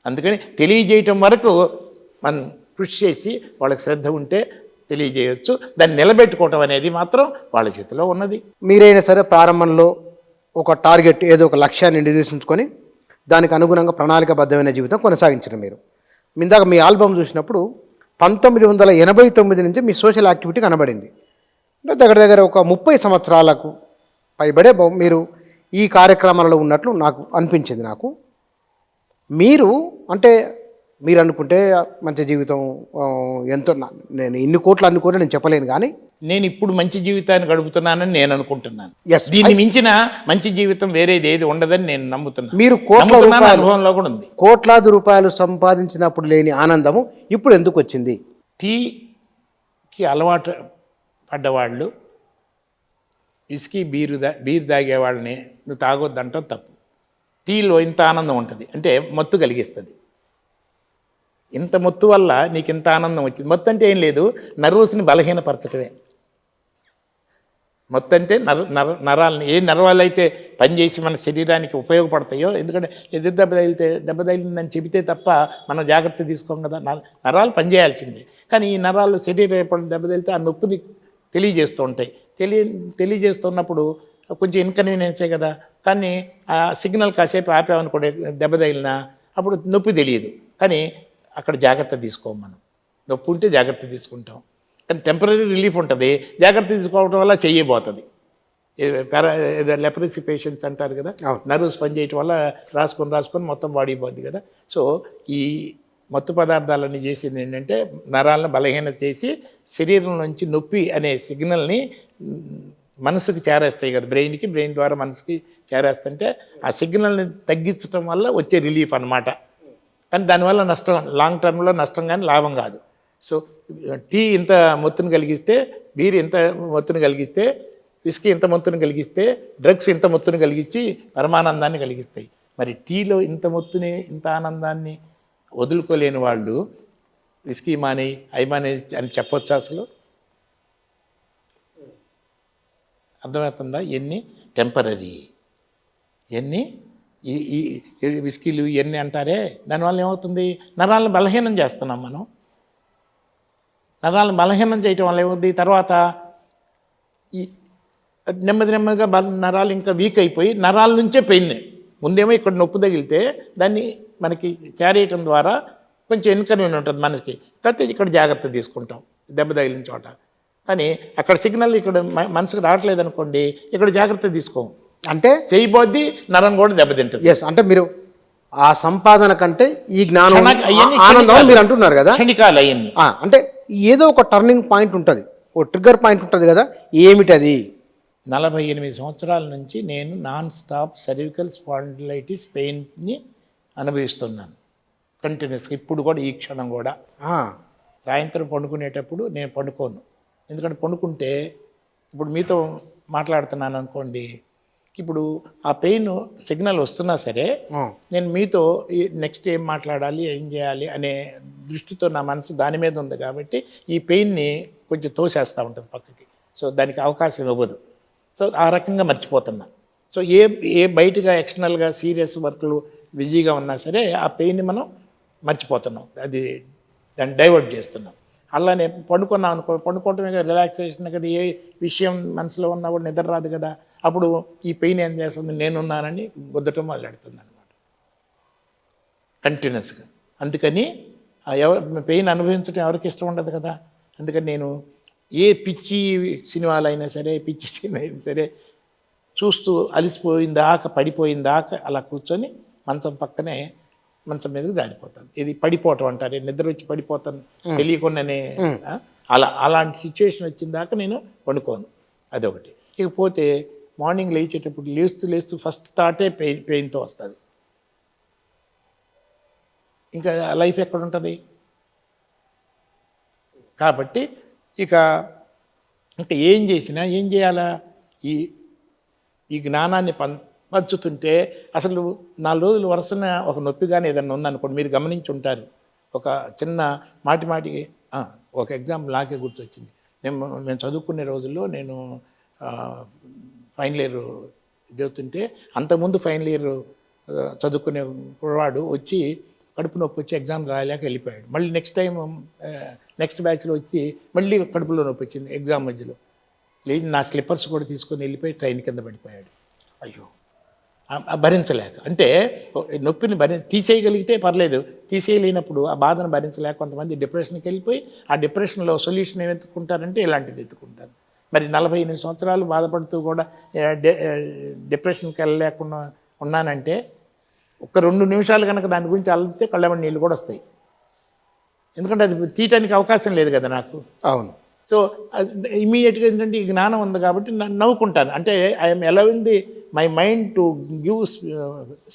అందుకని తెలియజేయటం వరకు మనం కృషి చేసి వాళ్ళకి శ్రద్ధ ఉంటే తెలియజేయవచ్చు. దాన్ని నిలబెట్టుకోవటం అనేది మాత్రం వాళ్ళ చేతిలో ఉన్నది. మీరైనా సరే ప్రారంభంలో ఒక టార్గెట్, ఏదో ఒక లక్ష్యాన్ని నిర్దేశించుకొని దానికి అనుగుణంగా ప్రణాళికాబద్ధమైన జీవితం కొనసాగించిన మీరు. ఇందాక మీ ఆల్బమ్ చూసినప్పుడు 1989 నుంచి మీ సోషల్ యాక్టివిటీ కనబడింది. అంటే దగ్గర ఒక 30 సంవత్సరాలకు పైబడే మీరు ఈ కార్యక్రమాలలో ఉన్నట్లు నాకు అనిపించింది. మీరు మీరు అనుకుంటే మంచి జీవితం ఎంతో, నేను అన్ని కోట్లు నేను చెప్పలేను, కానీ నేను ఇప్పుడు మంచి జీవితాన్ని గడుపుతున్నానని నేను అనుకుంటున్నాను. దీన్ని మించిన మంచి జీవితం వేరేది ఏది ఉండదని నేను నమ్ముతున్నాను. మీరు అనుభవంలో కూడా ఉంది. కోట్లాది రూపాయలు సంపాదించినప్పుడు లేని ఆనందము ఇప్పుడు ఎందుకు వచ్చింది? టీకి అలవాటు పడ్డవాళ్ళు, విస్కీ బీరు తాగే వాళ్ళని నువ్వు తాగొద్దంటావు తప్పు. టీలో ఇంత ఆనందం ఉంటుంది అంటే మత్తు కలిగిస్తుంది. ఇంత మత్తు వల్ల నీకు ఇంత ఆనందం వచ్చింది. మత్తు అంటే ఏం లేదు, నర్వస్ని బలహీనపరచటమే. మత్తు అంటే నరాలని, ఏ నరాలు అయితే పనిచేసి మన శరీరానికి ఉపయోగపడతాయో, ఎందుకంటే ఎదురు దెబ్బ తగిలిందని చెబితే తప్ప మనం జాగ్రత్త తీసుకోం కదా. నరాలు పనిచేయాల్సిందే. కానీ ఈ నరాలు శరీరం ఎప్పుడు దెబ్బ తగిలితే ఆ నొప్పిని తెలియజేస్తూ ఉంటాయి. తెలియజేస్తున్నప్పుడు కొంచెం ఇన్కన్వీనియన్సే కదా. కానీ ఆ సిగ్నల్ కాసేపు ఆపామనుకోండి, దెబ్బ తగిలినా అప్పుడు నొప్పి తెలియదు. కానీ అక్కడ జాగ్రత్త తీసుకోం మనం. నొప్పి ఉంటే జాగ్రత్త తీసుకుంటాం, కానీ టెంపరీ రిలీఫ్ ఉంటుంది. జాగ్రత్త తీసుకోవడం వల్ల చెయ్యబోతుంది. లెప్రసీ పేషెంట్స్ అంటారు కదా, నర్వ్స్ పనిచేయటం వల్ల రాసుకొని మొత్తం బాడీ పోద్ది కదా. సో ఈ మత్తు పదార్థాలన్నీ చేసింది ఏంటంటే నరాలను బలహీనత చేసి శరీరం నుంచి నొప్పి అనే సిగ్నల్ని మనసుకు చేరేస్తాయి కదా, బ్రెయిన్ ద్వారా మనసుకి చేరేస్తుంటే ఆ సిగ్నల్ని తగ్గించడం వల్ల వచ్చే రిలీఫ్ అన్నమాట. కానీ దానివల్ల నష్టం, లాంగ్ టర్మ్లో నష్టం కానీ లాభం కాదు. సో టీ ఇంత మొత్తును కలిగిస్తే, బీర్ ఇంత మొత్తును కలిగిస్తే, విస్కీ ఇంత మొత్తును కలిగిస్తే, డ్రగ్స్ ఇంత మొత్తును కలిగించి పరమానందాన్ని కలిగిస్తాయి. మరి టీలో ఇంత మొత్తుని, ఇంత ఆనందాన్ని వదులుకోలేని వాళ్ళు విస్కీ మానే అని చెప్పొచ్చు అసలు? అర్థమవుతుందా? ఎన్ని టెంపరీ, ఎన్ని ఈ విస్కీలు ఇవన్నీ అంటారే, దానివల్ల ఏమవుతుంది? నరాలను బలహీనం చేస్తున్నాం మనం. నరాలను బలహీనం చేయటం వల్ల ఏమవుతుంది? తర్వాత ఈ నెమ్మదిగా నరాలు ఇంకా వీక్ అయిపోయి నరాల నుంచే పెయిన్. ముందేమో ఇక్కడ నొప్పి తగిలితే దాన్ని మనకి చేరేయటం ద్వారా కొంచెం ఇన్కన్వీనియంట్ ఉంటుంది మనకి. కాకపోతే ఇక్కడ జాగ్రత్త తీసుకుంటాం దెబ్బ తగిలిన చోట. కానీ అక్కడ సిగ్నల్ ఇక్కడ మనసుకు రావట్లేదు అనుకోండి, ఇక్కడ జాగ్రత్త తీసుకోం, అంటే చేయబోద్ది, నరం కూడా దెబ్బతింటుంది. ఎస్, అంటే మీరు ఆ సంపాదన కంటే ఈ జ్ఞానం, ఆనందం మీరు అంటున్నారు కదా, క్షణికాలు అయ్యింది. అంటే ఏదో ఒక టర్నింగ్ పాయింట్ ఉంటుంది, ఓ ట్రిగ్గర్ పాయింట్ ఉంటుంది కదా, ఏమిటది? 48 సంవత్సరాల నుంచి నేను నాన్ స్టాప్ సర్వికల్ స్పాండిలైటిస్ పెయిన్ని అనుభవిస్తున్నాను కంటిన్యూస్గా. ఇప్పుడు కూడా, ఈ క్షణం కూడా సాయంత్రం పండుకునేటప్పుడు నేను పండుకోను. ఎందుకంటే పండుకుంటే, ఇప్పుడు మీతో మాట్లాడుతున్నాను అనుకోండి, ఇప్పుడు ఆ పెయిన్ సిగ్నల్ వస్తున్నా సరే నేను మీతో నెక్స్ట్ ఏం మాట్లాడాలి, ఏం చేయాలి అనే దృష్టితో నా మనసు దాని మీద ఉంది కాబట్టి ఈ పెయిన్ని కొంచెం తోసేస్తూ ఉంటుంది పక్కకి. సో దానికి అవకాశం ఇవ్వదు. సో ఆ రకంగా మర్చిపోతున్నా. సో ఏ బయటగా ఎక్స్టర్నల్గా సీరియస్ వర్క్లు బిజీగా ఉన్నా సరే ఆ పెయిన్ని మనం మర్చిపోతున్నాం, అది దాన్ని డైవర్ట్ చేస్తున్నాం. అలానే పండుకున్నాం అనుకో, పండుకోవటమే కదా రిలాక్సేషన్ కదా, ఏ విషయం మనసులో ఉన్నా కూడా నిద్ర రాదు కదా, అప్పుడు ఈ పెయిన్ ఏం చేస్తుంది, నేనున్నానని గుద్దటం మొదలెడుతుంది అనమాట కంటిన్యూస్గా. అందుకని పెయిన్ అనుభవించడం ఎవరికి ఇష్టం ఉండదు కదా. అందుకని నేను ఏ పిచ్చి సినిమాలైనా సరే, పిచ్చి సినిమా అయినా సరే చూస్తూ అలిసిపోయిందాక పడిపోయిందాక అలా కూర్చొని మంచం పక్కనే మంచం మీదకి జారిపోతాను. ఇది పడిపోవటం అంటారు, నిద్ర వచ్చి పడిపోతాను తెలియకుండానే. అలాంటి సిచ్యువేషన్ వచ్చిన దాకా నేను వండుకోను, అదొకటి. ఇకపోతే మార్నింగ్ లేచేటప్పుడు లేస్తూ ఫస్ట్ థాటే పెయిన్తో వస్తుంది. ఇంకా లైఫ్ ఎక్కడ ఉంటుంది. కాబట్టి ఇంకా ఏం చేసినా ఏం చేయాలా, ఈ జ్ఞానాన్ని పంచుతుంటే అసలు 4 రోజులు వరుసన ఒక నొప్పి కానీ ఏదన్నా ఉందనుకోండి, మీరు గమనించి ఉంటారు. ఒక చిన్న మాటికి ఒక ఎగ్జాంపుల్ నాకే గుర్తొచ్చింది. మేము చదువుకునే రోజుల్లో నేను ఫైనల్ ఇయర్ చదువుతుంటే, అంతకుముందు ఫైనల్ ఇయర్ చదువుకునే కుర్రవాడు వచ్చి కడుపు నొప్పి వచ్చి ఎగ్జామ్ రాయలేక వెళ్ళిపోయాడు. మళ్ళీ నెక్స్ట్ బ్యాచ్లో వచ్చి మళ్ళీ కడుపులో నొప్పి వచ్చింది ఎగ్జామ్ మధ్యలో. లేదు, నా స్లిప్పర్స్ కూడా తీసుకొని వెళ్ళిపోయి ట్రైన్ కింద పడిపోయాడు. అయ్యో, భరించలేక. అంటే నొప్పిని తీసేయగలిగితే పర్లేదు, తీసేయలేనప్పుడు ఆ బాధను భరించలేక కొంతమంది డిప్రెషన్కి వెళ్ళిపోయి ఆ డిప్రెషన్లో సొల్యూషన్ ఏమి ఎత్తుకుంటారంటే ఇలాంటిది ఎత్తుకుంటారు. మరి 48 సంవత్సరాలు బాధపడుతూ కూడా డిప్రెషన్కి వెళ్ళలేకుండా ఉన్నానంటే, ఒక 2 నిమిషాలు కనుక దాని గురించి అల్లితే కళ్ళెమ్మడి నీళ్ళు కూడా వస్తాయి. ఎందుకంటే అది తీయటానికి అవకాశం లేదు కదా నాకు. అవును. సో ఇమీడియట్గా ఏంటంటే ఈ జ్ఞానం ఉంది కాబట్టి నవ్వుకుంటాను. అంటే I'm allowing my mind to give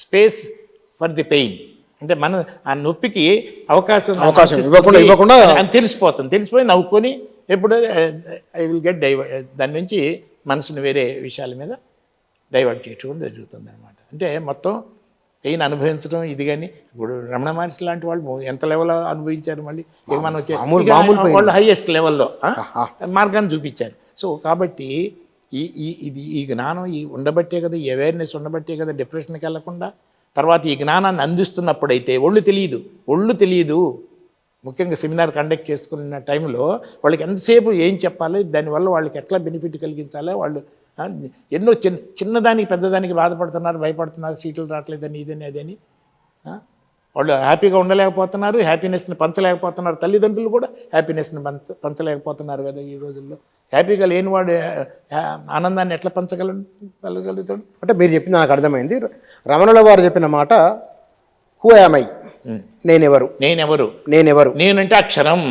space for the pain. అంటే మన ఆ నొప్పికి అవకాశం ఇవ్వకుండా అని తెలిసిపోయి నవ్వుకొని ఎప్పుడు ఐ విల్ గెట్ దాని నుంచి మనసుని వేరే విషయాల మీద డైవర్ట్ చేయడం జరుగుతుంది అనమాట. అంటే మొత్తం పెయిన్ అనుభవించడం ఇది. కానీ ఇప్పుడు రమణ మహర్షి లాంటి వాళ్ళు ఎంత లెవెల్లో అనుభవించారు, మళ్ళీ మనం వచ్చే వాళ్ళు హైయెస్ట్ లెవెల్లో మార్గాన్ని చూపించారు. సో కాబట్టి ఈ జ్ఞానం ఉండబట్టే కదా, ఈ అవేర్నెస్ ఉండబట్టే కదా డిప్రెషన్కి వెళ్లకుండా. తర్వాత ఈ జ్ఞానాన్ని అందిస్తున్నప్పుడైతే ఒళ్ళు తెలియదు. ముఖ్యంగా సెమినార్ కండక్ట్ చేసుకున్న టైంలో వాళ్ళకి ఎంతసేపు ఏం చెప్పాలి, దానివల్ల వాళ్ళకి ఎట్లా బెనిఫిట్ కలిగించాలో, వాళ్ళు ఎన్నో చిన్నదానికి పెద్దదానికి బాధపడుతున్నారు, భయపడుతున్నారు, సీట్లు రావట్లేదని ఇదని అదని. వాళ్ళు హ్యాపీగా ఉండలేకపోతున్నారు, హ్యాపీనెస్ని పంచలేకపోతున్నారు. తల్లిదండ్రులు కూడా హ్యాపీనెస్ని పంచలేకపోతున్నారు కదా ఈ రోజుల్లో. హ్యాపీగా లేనివాడు ఆనందాన్ని ఎట్లా పంచగలుగుతాడు? అంటే మీరు చెప్పింది నాకు అర్థమైంది. రమణుల వారు చెప్పిన మాట, హూ యామ్ ఐ, నేనెవరు, నేనంటే అక్షరం,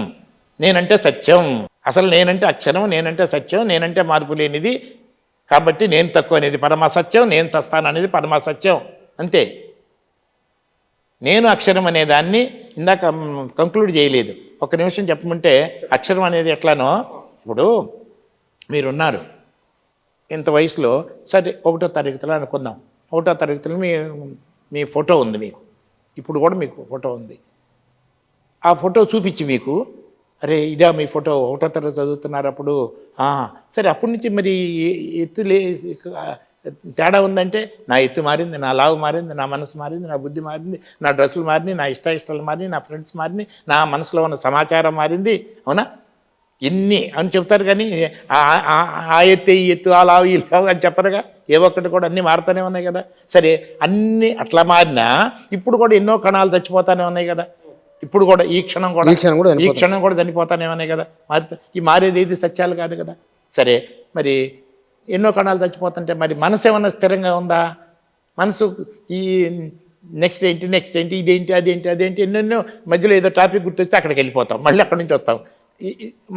నేనంటే సత్యం. అసలు నేనంటే అక్షరం, నేనంటే సత్యం, నేనంటే మార్పు లేనిది. కాబట్టి నేను తక్కువ అనేది పరమసత్యం, నేను చస్తాను అనేది పరమసత్యం. అంతే. నేను అక్షరం అనేదాన్ని ఇందాక కంక్లూడ్ చేయలేదు. ఒక నిమిషం చెప్పమంటే, అక్షరం అనేది ఎట్లానో, ఇప్పుడు మీరున్నారు ఇంత వయసులో, సరే 1వ తరగతిలో అనుకుందాం. 1వ తరగతిలో మీ ఫోటో ఉంది మీకు, ఇప్పుడు కూడా మీకు ఫోటో ఉంది. ఆ ఫోటో చూపించి మీకు, అరే ఇదా మీ ఫోటో, 1వ తరగతి చదువుతున్నారు అప్పుడు, సరే అప్పటి నుంచి మరి ఎత్తు తేడా ఉందంటే, నా ఎత్తు మారింది, నా లావు మారింది, నా మనసు మారింది, నా బుద్ధి మారింది, నా డ్రెస్సులు మారినాయి, నా ఇష్టాలు మారినాయి, నా ఫ్రెండ్స్ మారినాయి, నా మనసులో ఉన్న సమాచారం మారింది. అవునా? ఎన్ని అని చెప్తారు కానీ ఆ ఎత్తు ఈ ఎత్తు, ఆ లావు ఈ లావు అని చెప్పరుగా. ఏ ఒక్కటి కూడా అన్నీ మారుతూనే ఉన్నాయి కదా. సరే అన్నీ అట్లా మారినా ఇప్పుడు కూడా ఎన్నో కణాలు చచ్చిపోతానే ఉన్నాయి కదా. ఇప్పుడు కూడా ఈ క్షణం కూడా చనిపోతానే ఉన్నాయి కదా. ఈ మారేది ఏది సత్యాలు కాదు కదా. సరే మరి ఎన్నో కణాలు చచ్చిపోతుంటే మరి మనసు ఏమన్నా స్థిరంగా ఉందా? మనసు ఈ నెక్స్ట్ ఏంటి ఇదేంటి అదేంటి ఎన్నెన్నో మధ్యలో ఏదో టాపిక్ గుర్తొస్తే అక్కడికి వెళ్ళిపోతాం, మళ్ళీ అక్కడి నుంచి వస్తాం.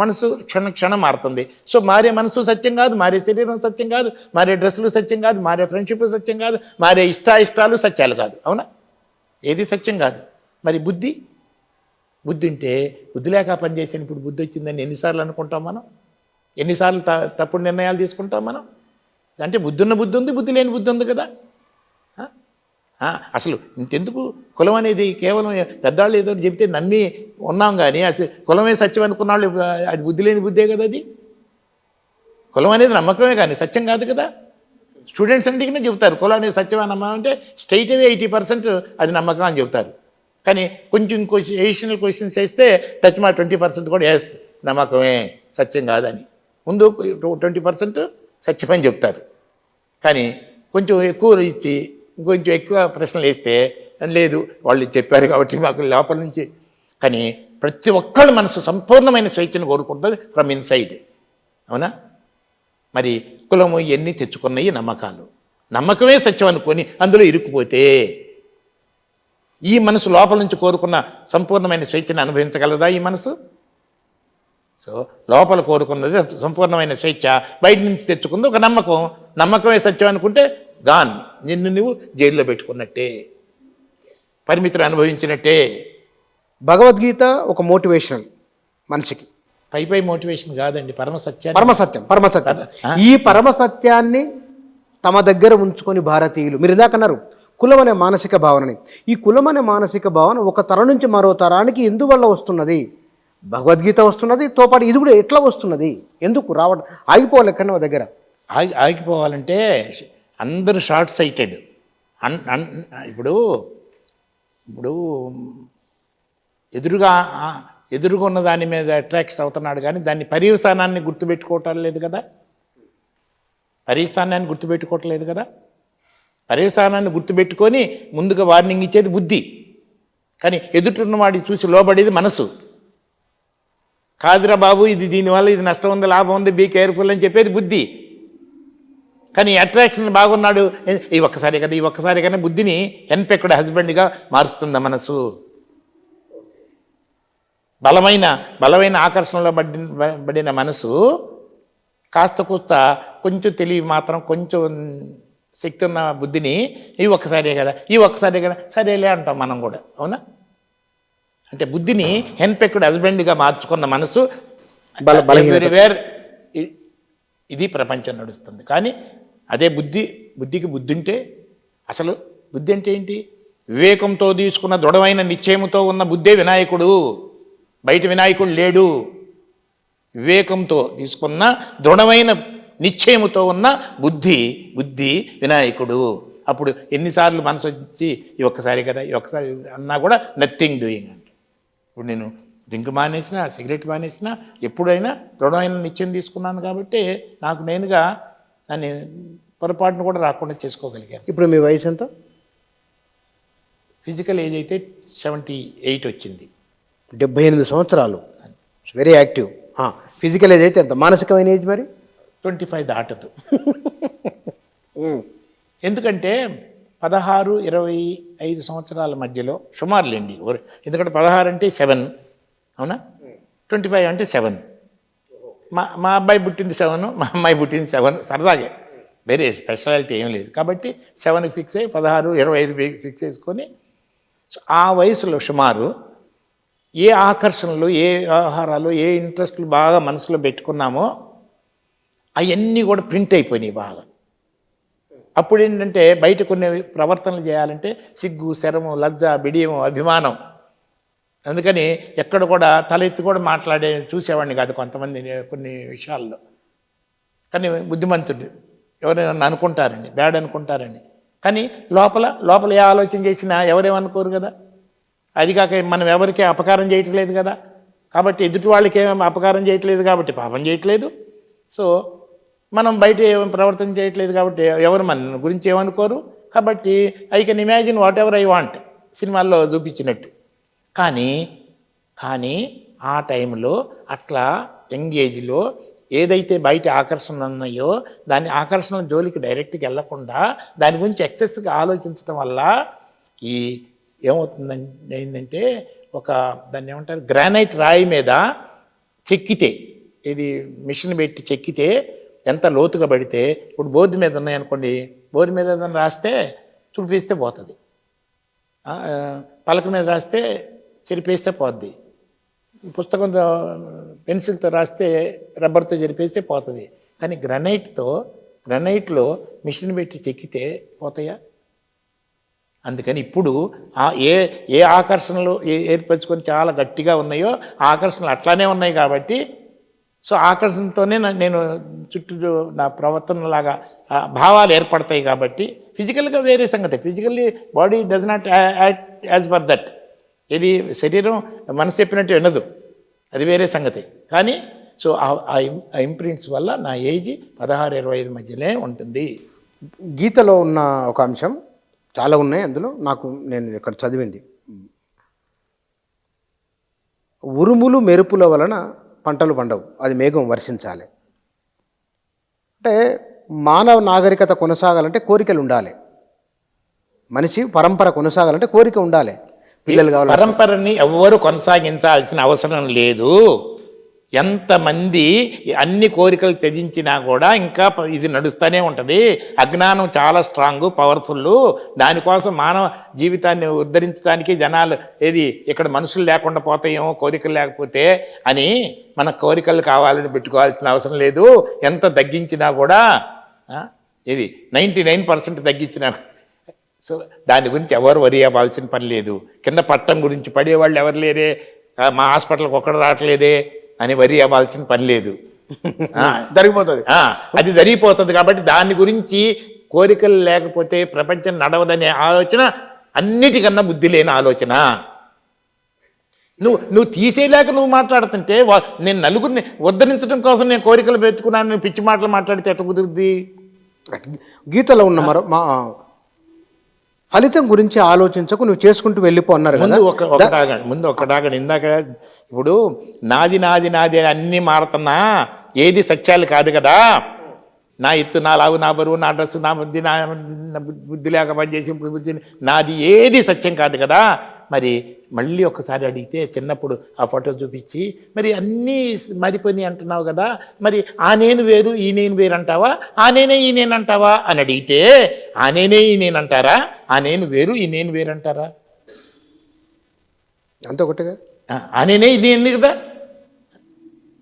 మనసు క్షణం మారుతుంది. సో మారే మనసు సత్యం కాదు, మారే శరీరం సత్యం కాదు, మారే డ్రెస్సులు సత్యం కాదు, మారే ఫ్రెండ్షిప్ సత్యం కాదు, మారే ఇష్టాలు సత్యాలు కాదు. అవునా? ఏది సత్యం కాదు. మరి బుద్ధి ఉంటే, బుద్ధి లేక పనిచేసాను ఇప్పుడు బుద్ధి వచ్చిందని ఎన్నిసార్లు అనుకుంటాం మనం? ఎన్నిసార్లు తప్పుడు నిర్ణయాలు తీసుకుంటాం మనం? అంటే బుద్ధి ఉన్న బుద్ధి ఉంది, బుద్ధి లేని బుద్ధి ఉంది కదా. అసలు ఇంతెందుకు కులం అనేది కేవలం పెద్దవాళ్ళు ఏదో చెబితే నమ్మి ఉన్నాం కానీ, అది కులమే సత్యం అనుకున్న వాళ్ళు అది బుద్ధి లేని బుద్ధే కదా. అది కులం అనేది నమ్మకమే కానీ సత్యం కాదు కదా. స్టూడెంట్స్ అన్నిటికీ చెబుతారు కులం అనేది సత్యమే నమ్మకం అంటే, స్ట్రైట్ అవే 80% అది నమ్మకం అని చెబుతారు. కానీ కొంచెం ఇంకో ఎడిషనల్ క్వశ్చన్స్ వేస్తే టచ్ మా 20% కూడా ఎస్ నమ్మకమే సత్యం కాదని ముందు 20% సత్యమని చెప్తారు. కానీ కొంచెం ఎక్కువ ఇచ్చి ఇంకొంచెం ఎక్కువ ప్రశ్నలు వేస్తే లేదు వాళ్ళు చెప్పారు కాబట్టి మాకు లోపల నుంచి. కానీ ప్రతి ఒక్కళ్ళు మనసు సంపూర్ణమైన స్వేచ్ఛను కోరుకుంటుంది ఫ్రమ్ ఇన్సైడ్. అవునా? మరి కులము ఇవన్నీ తెచ్చుకున్నాయి నమ్మకాలు. నమ్మకమే సత్యం అనుకొని అందులో ఇరుక్కుపోతే ఈ మనసు లోపల నుంచి కోరుకున్న సంపూర్ణమైన స్వేచ్ఛను అనుభవించగలదా ఈ మనసు? సో లోపల కోరుకున్నది సంపూర్ణమైన స్వేచ్ఛ, బయట నుంచి తెచ్చుకుంది ఒక నమ్మకం. నమ్మకమే సత్యం అనుకుంటే గాన్, నిన్ను నువ్వు జైల్లో పెట్టుకున్నట్టే, పరిమితులు అనుభవించినట్టే. భగవద్గీత ఒక మోటివేషనల్ మనిషికి. పై మోటివేషన్ కాదండి, పరమసత్యం. పరమసత్యం. ఈ పరమసత్యాన్ని తమ దగ్గర ఉంచుకొని భారతీయులు, మీరు ఇందాక అన్నారు కులం అనే మానసిక భావనని. ఈ కులం అనే మానసిక భావన ఒక తరం నుంచి మరో తరానికి ఎందువల్ల వస్తున్నది? భగవద్గీత వస్తున్నది, తోపాటు ఇది కూడా ఎట్లా వస్తున్నది? ఎందుకు రావడం ఆగిపోవాలి ఎక్కడో దగ్గర? ఆగిపోవాలంటే అందరూ షార్ట్ సైటెడ్. ఇప్పుడు ఎదురుగా ఉన్న దాని మీద అట్రాక్షన్ అవుతున్నాడు, కానీ దాన్ని పర్యవసానాన్ని గుర్తుపెట్టుకోవటం లేదు కదా. పర్యవసానాన్ని గుర్తుపెట్టుకోవట్లేదు కదా. పర్యవసానాన్ని గుర్తుపెట్టుకొని ముందుగా వార్నింగ్ ఇచ్చేది బుద్ధి, కానీ ఎదుటిన్న వాడిని చూసి లోబడేది మనసు. కాదురా బాబు ఇది దీనివల్ల ఇది నష్టం ఉంది, లాభం ఉంది, బీ కేర్ఫుల్ అని చెప్పేది బుద్ధి. కానీ అట్రాక్షన్ బాగున్నాడు ఈ ఒక్కసారి కానీ బుద్ధిని ఎన్పెక్కడ హస్బెండ్గా మారుస్తుందా మనసు. బలమైన ఆకర్షణలో పడిన మనసు కాస్త కూస్త కొంచెం తెలివి మాత్రం కొంచెం శక్తి ఉన్న బుద్ధిని ఈ ఒక్కసారే కదా సరేలే అంటాం మనం కూడా. అవునా? అంటే బుద్ధిని హెన్పెక్డ్ హస్బెండ్గా మార్చుకున్న మనసు వేర్ ఇది ప్రపంచం నడుస్తుంది. కానీ అదే బుద్ధికి బుద్ధి ఉంటే, అసలు బుద్ధి అంటే ఏంటి? వివేకంతో తీసుకున్న దృఢమైన నిశ్చయముతో ఉన్న బుద్ధే వినాయకుడు. బయట వినాయకుడు లేడు. వివేకంతో తీసుకున్న దృఢమైన నిశ్చయముతో ఉన్న బుద్ధి వినాయకుడు. అప్పుడు ఎన్నిసార్లు మనసు వచ్చి ఈ ఒక్కసారి అన్నా కూడా నథింగ్ డూయింగ్ అంట. ఇప్పుడు నేను డ్రింక్ మానేసినా, సిగరెట్ మానేసినా, ఎప్పుడైనా దృఢమైన నిశ్చయం తీసుకున్నాను కాబట్టి నాకు నేనుగా దాన్ని పొరపాటును కూడా రాకుండా చేసుకోగలిగాను. ఇప్పుడు మీ వయసు ఎంత? ఫిజికల్ ఏజ్ అయితే 78 వచ్చింది. 78 సంవత్సరాలు. Very active. ఫిజికల్ ఏజ్ అయితే ఎంత? మానసికమైన ఏజ్ మరి 25 దాటదు. ఎందుకంటే 16-25 సంవత్సరాల మధ్యలో సుమారులేండి. ఎందుకంటే 16 అంటే 7, అవునా? 25 అంటే 7. మా అబ్బాయి పుట్టింది 7, మా అమ్మాయి పుట్టింది 7. సరదాగే, వేరే స్పెషాలిటీ ఏం లేదు. కాబట్టి 7కి ఫిక్స్ అయ్యి 16-25 ఫిక్స్ చేసుకొని ఆ వయసులో సుమారు ఏ ఆకర్షణలు, ఏ ఆహారాలు, ఏ ఇంట్రెస్ట్లు బాగా మనసులో పెట్టుకున్నామో అవన్నీ కూడా ప్రింట్ అయిపోయినాయి బాగా. అప్పుడు ఏంటంటే బయట కొన్ని ప్రవర్తనలు చేయాలంటే సిగ్గు, శరము, లజ్జ, బిడియము, అభిమానం. అందుకని ఎక్కడ కూడా తల ఎత్తి కూడా చూసేవాడిని కాదు కొంతమంది కొన్ని విషయాల్లో. కానీ బుద్ధిమంతుడు ఎవరైనా అనుకుంటారండి, బ్యాడ్ అనుకుంటారండి. కానీ లోపల ఏ ఆలోచన చేసినా ఎవరేమనుకోరు కదా. అది కాక మనం ఎవరికీ అపకారం చేయట్లేదు కదా. కాబట్టి ఎదుటి వాళ్ళకి ఏమేమి అపకారం చేయట్లేదు కాబట్టి పాపం చేయట్లేదు. సో మనం బయట ఏం ప్రవర్తన చేయట్లేదు కాబట్టి ఎవరు మన గురించి ఏమనుకోరు. కాబట్టి I can imagine what ever I want, సినిమాల్లో చూపించినట్టు. కానీ ఆ టైంలో అట్లా యంగ్ ఏజ్లో ఏదైతే బయట ఆకర్షణలు ఉన్నాయో దాని ఆకర్షణ జోలికి డైరెక్ట్గా వెళ్లకుండా దాని గురించి ఎక్సెస్గా ఆలోచించడం వల్ల ఈ ఏమవుతుందంటే ఏంటంటే దాన్ని ఏమంటారు, గ్రానైట్ రాయి మీద చెక్కితే, ఇది మిషన్ పెట్టి చెక్కితే ఎంత లోతుగా పడితే, ఇప్పుడు బోర్డు మీద ఉన్నాయనుకోండి, బోర్డు మీద ఏదైనా రాస్తే తుడిపేస్తే పోతుంది, పలక మీద రాస్తే చెరిపేస్తే పోద్ది, పుస్తకం పెన్సిల్తో రాస్తే రబ్బర్తో చెరిపేస్తే పోతుంది. కానీ గ్రనైట్లో మిషన్ పెట్టి చెక్కితే పోతాయా? అందుకని ఇప్పుడు ఏ ఆకర్షణలు ఏర్పరచుకొని చాలా గట్టిగా ఉన్నాయో ఆ ఆకర్షణలు అట్లానే ఉన్నాయి. కాబట్టి సో ఆకర్షణతోనే నేను చుట్టూ నా ప్రవర్తనలాగా భావాలు ఏర్పడతాయి. కాబట్టి ఫిజికల్గా వేరే సంగతి, physically body does not act as per that. ఇది శరీరం మనసు చెప్పినట్టు వినదు, అది వేరే సంగతి. కానీ సో ఆ ఇంప్రింట్స్ వల్ల నా ఏజ్ 16-25 మధ్యనే ఉంటుంది. గీతలో ఉన్న ఒక అంశం చాలా ఉన్నాయి, అందులో నేను ఇక్కడ చదివింది, ఉరుములు మెరుపుల వలన పంటలు పండవు, అది మేఘం వర్షించాలి. అంటే మానవ నాగరికత కొనసాగాలంటే కోరికలు ఉండాలి, మనిషి పరంపర కొనసాగాలంటే కోరిక ఉండాలి. పిల్లలు కావాలి, పరంపరని ఎవ్వరు కొనసాగించాల్సిన అవసరం లేదు. ఎంతమంది అన్ని కోరికలు త్యజించినా కూడా ఇంకా ఇది నడుస్తూనే ఉంటుంది. అజ్ఞానం చాలా స్ట్రాంగ్, పవర్ఫుల్. దానికోసం మానవ జీవితాన్ని ఉద్ధరించడానికి జనాలు ఇక్కడ మనుషులు లేకుండా పోతాయేమో కోరికలు లేకపోతే అని మన కోరికలు కావాలని పెట్టుకోవాల్సిన అవసరం లేదు. ఎంత తగ్గించినా కూడా 99% తగ్గించినా, సో దాని గురించి ఎవరు వరి అవ్వాల్సిన పని లేదు. కింద పట్టం గురించి పడేవాళ్ళు ఎవరు లేరే, మా హాస్పిటల్కి ఒక్కడు రావట్లేదే అని వరి అవ్వాల్సిన పని లేదు. జరిగిపోతుంది, అది జరిగిపోతుంది. కాబట్టి దాని గురించి కోరికలు లేకపోతే ప్రపంచం నడవదనే ఆలోచన అన్నిటికన్నా బుద్ధి లేని ఆలోచన. నువ్వు తీసేయలేక నువ్వు మాట్లాడుతుంటే, నేను నలుగురిని ఉద్ధరించడం కోసం నేను కోరికలు పెట్టుకున్నాను, నేను పిచ్చి మాటలు మాట్లాడితే ఎట్లా కుదురుద్ది? గీతలో ఉన్న ఫలితం గురించి ఆలోచించకు, నువ్వు చేసుకుంటూ వెళ్ళిపో అన్నారు కదా. ముందు ఒకటాగండి. ఇందాక ఇప్పుడు నాది నాది నాది అన్నీ మారుతున్నా ఏది సత్యాలు కాదు కదా. నా ఎత్తు, నా లావు, నా బరువు, నా డ్రెస్సు, నా బుద్ధి, నా బుద్ధి లేక పనిచేసి బుద్ధి, నాది ఏది సత్యం కాదు కదా. మరి మళ్ళీ ఒకసారి అడిగితే, చిన్నప్పుడు ఆ ఫోటో చూపించి, మరి అన్నీ మారిపోయినాయి అంటున్నావు కదా, మరి ఆ నేను వేరు ఈ నేను వేరు అంటావా, ఆ నేనే ఈ నేను అంటావా అని అడిగితే, ఆ నేనే ఈ నేను అంటారా, ఆ నేను వేరు ఈ నేను వేరు అంటారా? అంత ఒకటిగా ఆ నేనే ఈ నేను కదా.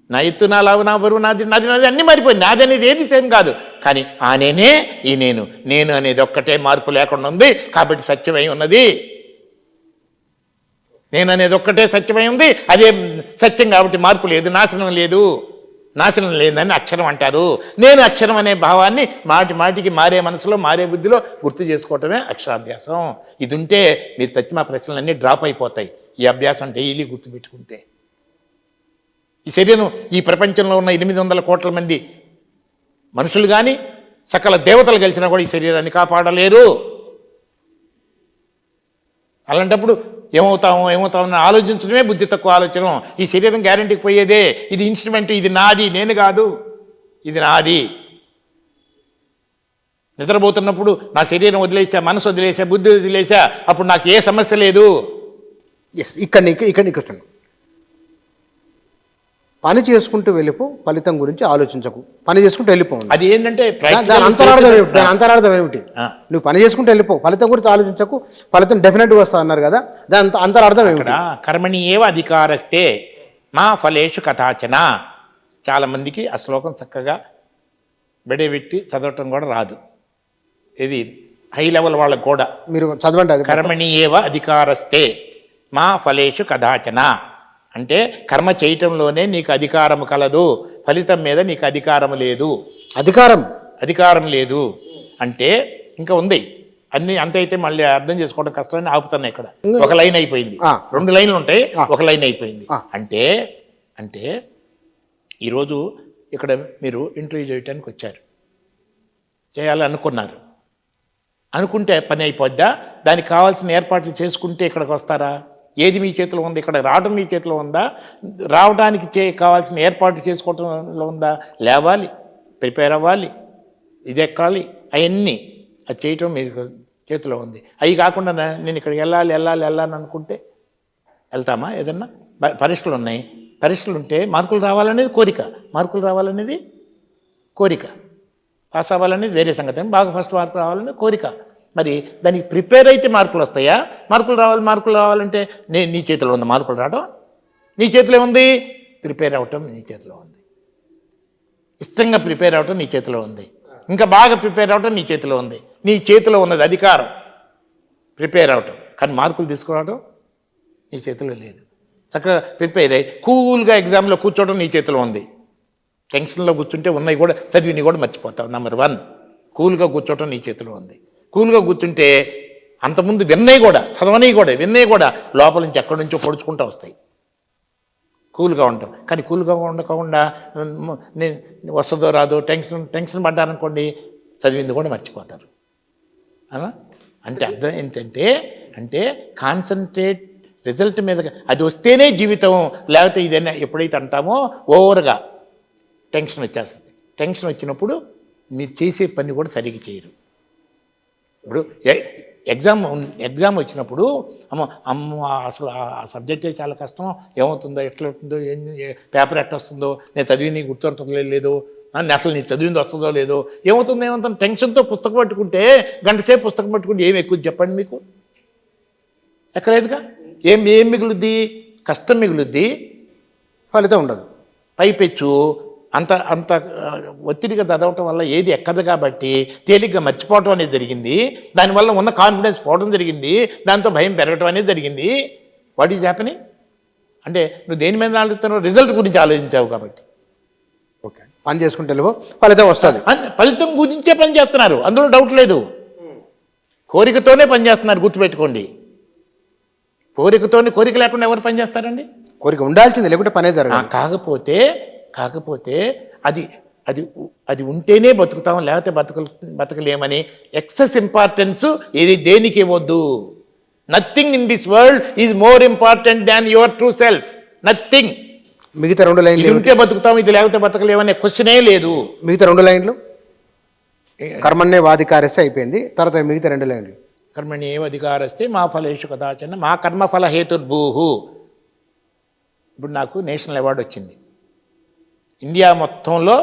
నా ఎత్తు, నా లావు, నా బరువు, నాది నాది నాది అన్నీ మారిపోయింది. నాది అనేది ఏది సేమ్ కాదు. కానీ ఆ నేనే ఈ నేను అనేది ఒక్కటే మార్పు లేకుండా ఉంది. కాబట్టి సత్యమై ఉన్నది. నేను అనేది ఒక్కటే సత్యమై ఉంది, అదే సత్యం. కాబట్టి మార్పు లేదు, నాశనం లేదు. నాశనం లేదని అక్షరం అంటారు. నేను అక్షరం అనే భావాన్ని మాటి మాటికి మారే మనసులో, మారే బుద్ధిలో గుర్తు చేసుకోవటమే అక్షరాభ్యాసం. ఇది ఉంటే మీరు తచ్చిమ ప్రశ్నలన్నీ డ్రాప్ అయిపోతాయి. ఈ అభ్యాసం డైలీ గుర్తుపెట్టుకుంటే. ఈ శరీరం, ఈ ప్రపంచంలో ఉన్న 800 కోట్ల మంది మనుషులు కానీ సకల దేవతలు కలిసినా కూడా ఈ శరీరాన్ని కాపాడలేరు. అలాంటప్పుడు ఏమవుతామని ఆలోచించడమే బుద్ధి తక్కువ ఆలోచన. ఈ శరీరం గ్యారంటీకి పోయేదే. ఇది ఇన్స్ట్రుమెంట్, ఇది నాది, నేను కాదు, ఇది నాది. నిద్రపోతున్నప్పుడు నా శరీరం వదిలేసా, మనసు వదిలేసా, బుద్ధి వదిలేసా, అప్పుడు నాకు ఏ సమస్య లేదు. ఇక్కడ పని చేసుకుంటూ వెళ్ళిపో, ఫలితం గురించి ఆలోచించకు, పని చేసుకుంటూ వెళ్ళిపో. అది ఏంటంటే దాని అంతరార్థం ఏమిటి? నువ్వు పని చేసుకుంటూ వెళ్ళిపో, ఫలితం గురించి ఆలోచించకు, ఫలితం డెఫినెట్గా వస్తా అన్నారు కదా, దాని అంతరార్థం ఏమిటి? కర్మణి ఏవ అధికారస్తే మా ఫలేషు కథాచన. చాలామందికి ఆ శ్లోకం చక్కగా బెడబెట్టి చదవటం కూడా రాదు. ఇది హై లెవెల్ వాళ్ళకు కూడా మీరు చదవండి. కర్మణి ఏవ అధికారస్తే మా ఫలేషు కథాచన అంటే కర్మ చేయటంలోనే నీకు అధికారం కలదు, ఫలితం మీద నీకు అధికారం లేదు. అధికారం లేదు అంటే ఇంకా ఉంది. అన్ని అంతైతే మళ్ళీ అర్థం చేసుకోవడం కష్టమని ఆపుతున్నాయి. ఇక్కడ ఒక లైన్ అయిపోయింది, 2 లైన్లు ఉంటాయి, ఒక లైన్ అయిపోయింది. అంటే ఈరోజు ఇక్కడ మీరు ఇంటర్వ్యూ చేయడానికి వచ్చారు, చేయాలనుకున్నారు. అనుకుంటే పని అయిపోద్దా? దానికి కావాల్సిన ఏర్పాట్లు చేసుకుంటే ఇక్కడికి వస్తారా? ఏది మీ చేతిలో ఉంది? ఇక్కడ రావడం మీ చేతిలో ఉందా? రావడానికి కావాల్సిన ఏర్పాటు చేసుకోవటంలో ఉందా? లేవాలి, ప్రిపేర్ అవ్వాలి, ఇది ఎక్కాలి, అవన్నీ అది చేయటం మీ చేతిలో ఉంది. అవి కాకుండా నేను ఇక్కడికి వెళ్ళాలని అనుకుంటే వెళ్తామా? ఏదన్నా పరీక్షలు ఉన్నాయి, పరీక్షలు ఉంటే మార్కులు రావాలనేది కోరిక, పాస్ అవ్వాలనేది వేరే సంగతి. బాగా ఫస్ట్ మార్కులు రావాలనేది కోరిక. మరి దానికి ప్రిపేర్ అయితే మార్కులు వస్తాయా? మార్కులు రావాలంటే నీ చేతిలో ఉంది. మార్కులు రావడం నీ చేతిలో ఉంది, ప్రిపేర్ అవ్వటం నీ చేతిలో ఉంది. ఇష్టంగా ప్రిపేర్ అవ్వటం నీ చేతిలో ఉంది, ఇంకా బాగా ప్రిపేర్ అవ్వటం నీ చేతిలో ఉంది. నీ చేతిలో ఉన్నది అధికారం, ప్రిపేర్ అవ్వటం. కానీ మార్కులు తీసుకురావడం నీ చేతిలో లేదు. చక్కగా ప్రిపేర్ అయ్యి కూల్గా ఎగ్జామ్లో కూర్చోవడం నీ చేతిలో ఉంది. టెన్షన్లో కూర్చుంటే ఉన్నవి కూడా చదివినవి కూడా మర్చిపోతావు. నెంబర్ 1, కూల్గా కూర్చోవటం నీ చేతిలో ఉంది. కూల్గా కూర్చుంటే అంతకుముందు విన్నవి కూడా విన్నవి కూడా లోపల నుంచి ఎక్కడి నుంచో పొడుచుకుంటూ వస్తాయి. కూల్గా ఉంటాం. కానీ కూల్గా ఉండకుండా నేను వస్తుందో రాదో టెన్షన్ పడ్డారనుకోండి, చదివింది కూడా మర్చిపోతారు. అంటే అర్థం ఏంటంటే కాన్సన్ట్రేట్ రిజల్ట్ మీద, అది వస్తేనే జీవితం, లేకపోతే ఇదైనా ఎప్పుడైతే అంటామో ఓవర్గా టెన్షన్ వచ్చేస్తుంది. టెన్షన్ వచ్చినప్పుడు మీరు చేసే పని కూడా సరిగ్గా చేయరు. ఇప్పుడు ఎగ్జామ్ వచ్చినప్పుడు అమ్మ అసలు ఆ సబ్జెక్టే చాలా కష్టం, ఏమవుతుందో ఎట్లా అవుతుందో, పేపర్ ఎట్లా వస్తుందో, నేను చదివింది గుర్తుంటుందో లేదో, అసలు నీ చదివింది వస్తుందో లేదో, ఏమవుతుందో టెన్షన్తో పుస్తకం పట్టుకుంటే గంట సేపు పుస్తకం పట్టుకుంటే ఏమి ఎక్కువ చెప్పండి మీకు? ఎక్కలేదుగా. ఏం మిగులుద్ది? కష్టం మిగులుద్ది, ఫలితం ఉండదు. పైపెచ్చు అంత ఒత్తిడిగా చదవటం వల్ల ఏది ఎక్కదు కాబట్టి తేలిగ్గా మర్చిపోవటం అనేది జరిగింది. దానివల్ల ఉన్న కాన్ఫిడెన్స్ పోవడం జరిగింది. దాంతో భయం పెరగటం అనేది జరిగింది. వాట్ ఈజ్ హ్యాపెనింగ్ అంటే నువ్వు దేని మీద ఆలోచిస్తున్నావు? రిజల్ట్ గురించి ఆలోచించావు కాబట్టి. ఓకే, పని చేసుకుంటే ఫలితం వస్తుంది. ఫలితం గురించే పని చేస్తున్నారు, అందులో డౌట్ లేదు. కోరికతోనే పని చేస్తున్నారు, గుర్తుపెట్టుకోండి. కోరిక లేకుండా ఎవరు పని చేస్తారండి? కోరిక ఉండాల్సింది, లేకుంటే పనే జరగదు. కాకపోతే అది ఉంటేనే బతుకుతాం, లేకపోతే బతకలేమని ఎక్సెస్ ఇంపార్టెన్స్ ఇది దేనికి ఇవ్వద్దు. Nothing in this world is more important than your true self. Nothing. మిగతా 2 లైన్లు, ఇది ఉంటే బతుకుతాం, ఇది లేకపోతే బతకలేమనే క్వశ్చనే లేదు. మిగతా 2 లైన్లు కర్మణ్యే వాధికారస్తే అయిపోయింది. తర్వాత మిగతా 2 లైన్లు కర్మణ్యేవ అధికారస్తే మా ఫలేషు కదాచన మా కర్మఫల హేతుర్భూహు. ఇప్పుడు నాకు నేషనల్ అవార్డు వచ్చింది. ఇండియా మొత్తంలో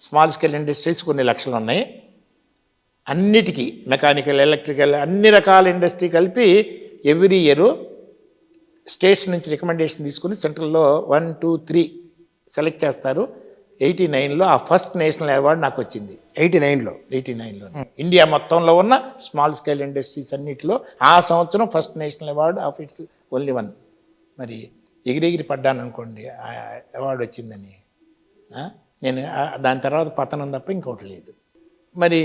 స్మాల్ స్కేల్ ఇండస్ట్రీస్ కొన్ని లక్షలు ఉన్నాయి. అన్నిటికీ మెకానికల్, ఎలక్ట్రికల్, అన్ని రకాల ఇండస్ట్రీ కలిపి ఎవ్రీ ఇయర్ స్టేట్స్ నుంచి రికమెండేషన్ తీసుకుని సెంట్రల్లో 1, 2, 3 సెలెక్ట్ చేస్తారు. 89లో ఆ ఫస్ట్ నేషనల్ అవార్డు నాకు వచ్చింది. 89లో ఇండియా మొత్తంలో ఉన్న స్మాల్ స్కేల్ ఇండస్ట్రీస్ అన్నిటిలో ఆ సంవత్సరం first national award of it's only 1. మరి ఎగిరెగిరి పడ్డాను అనుకోండి ఆ అవార్డు వచ్చిందని. నేను దాని తర్వాత పతనం తప్ప ఇంకోటి లేదు. మరి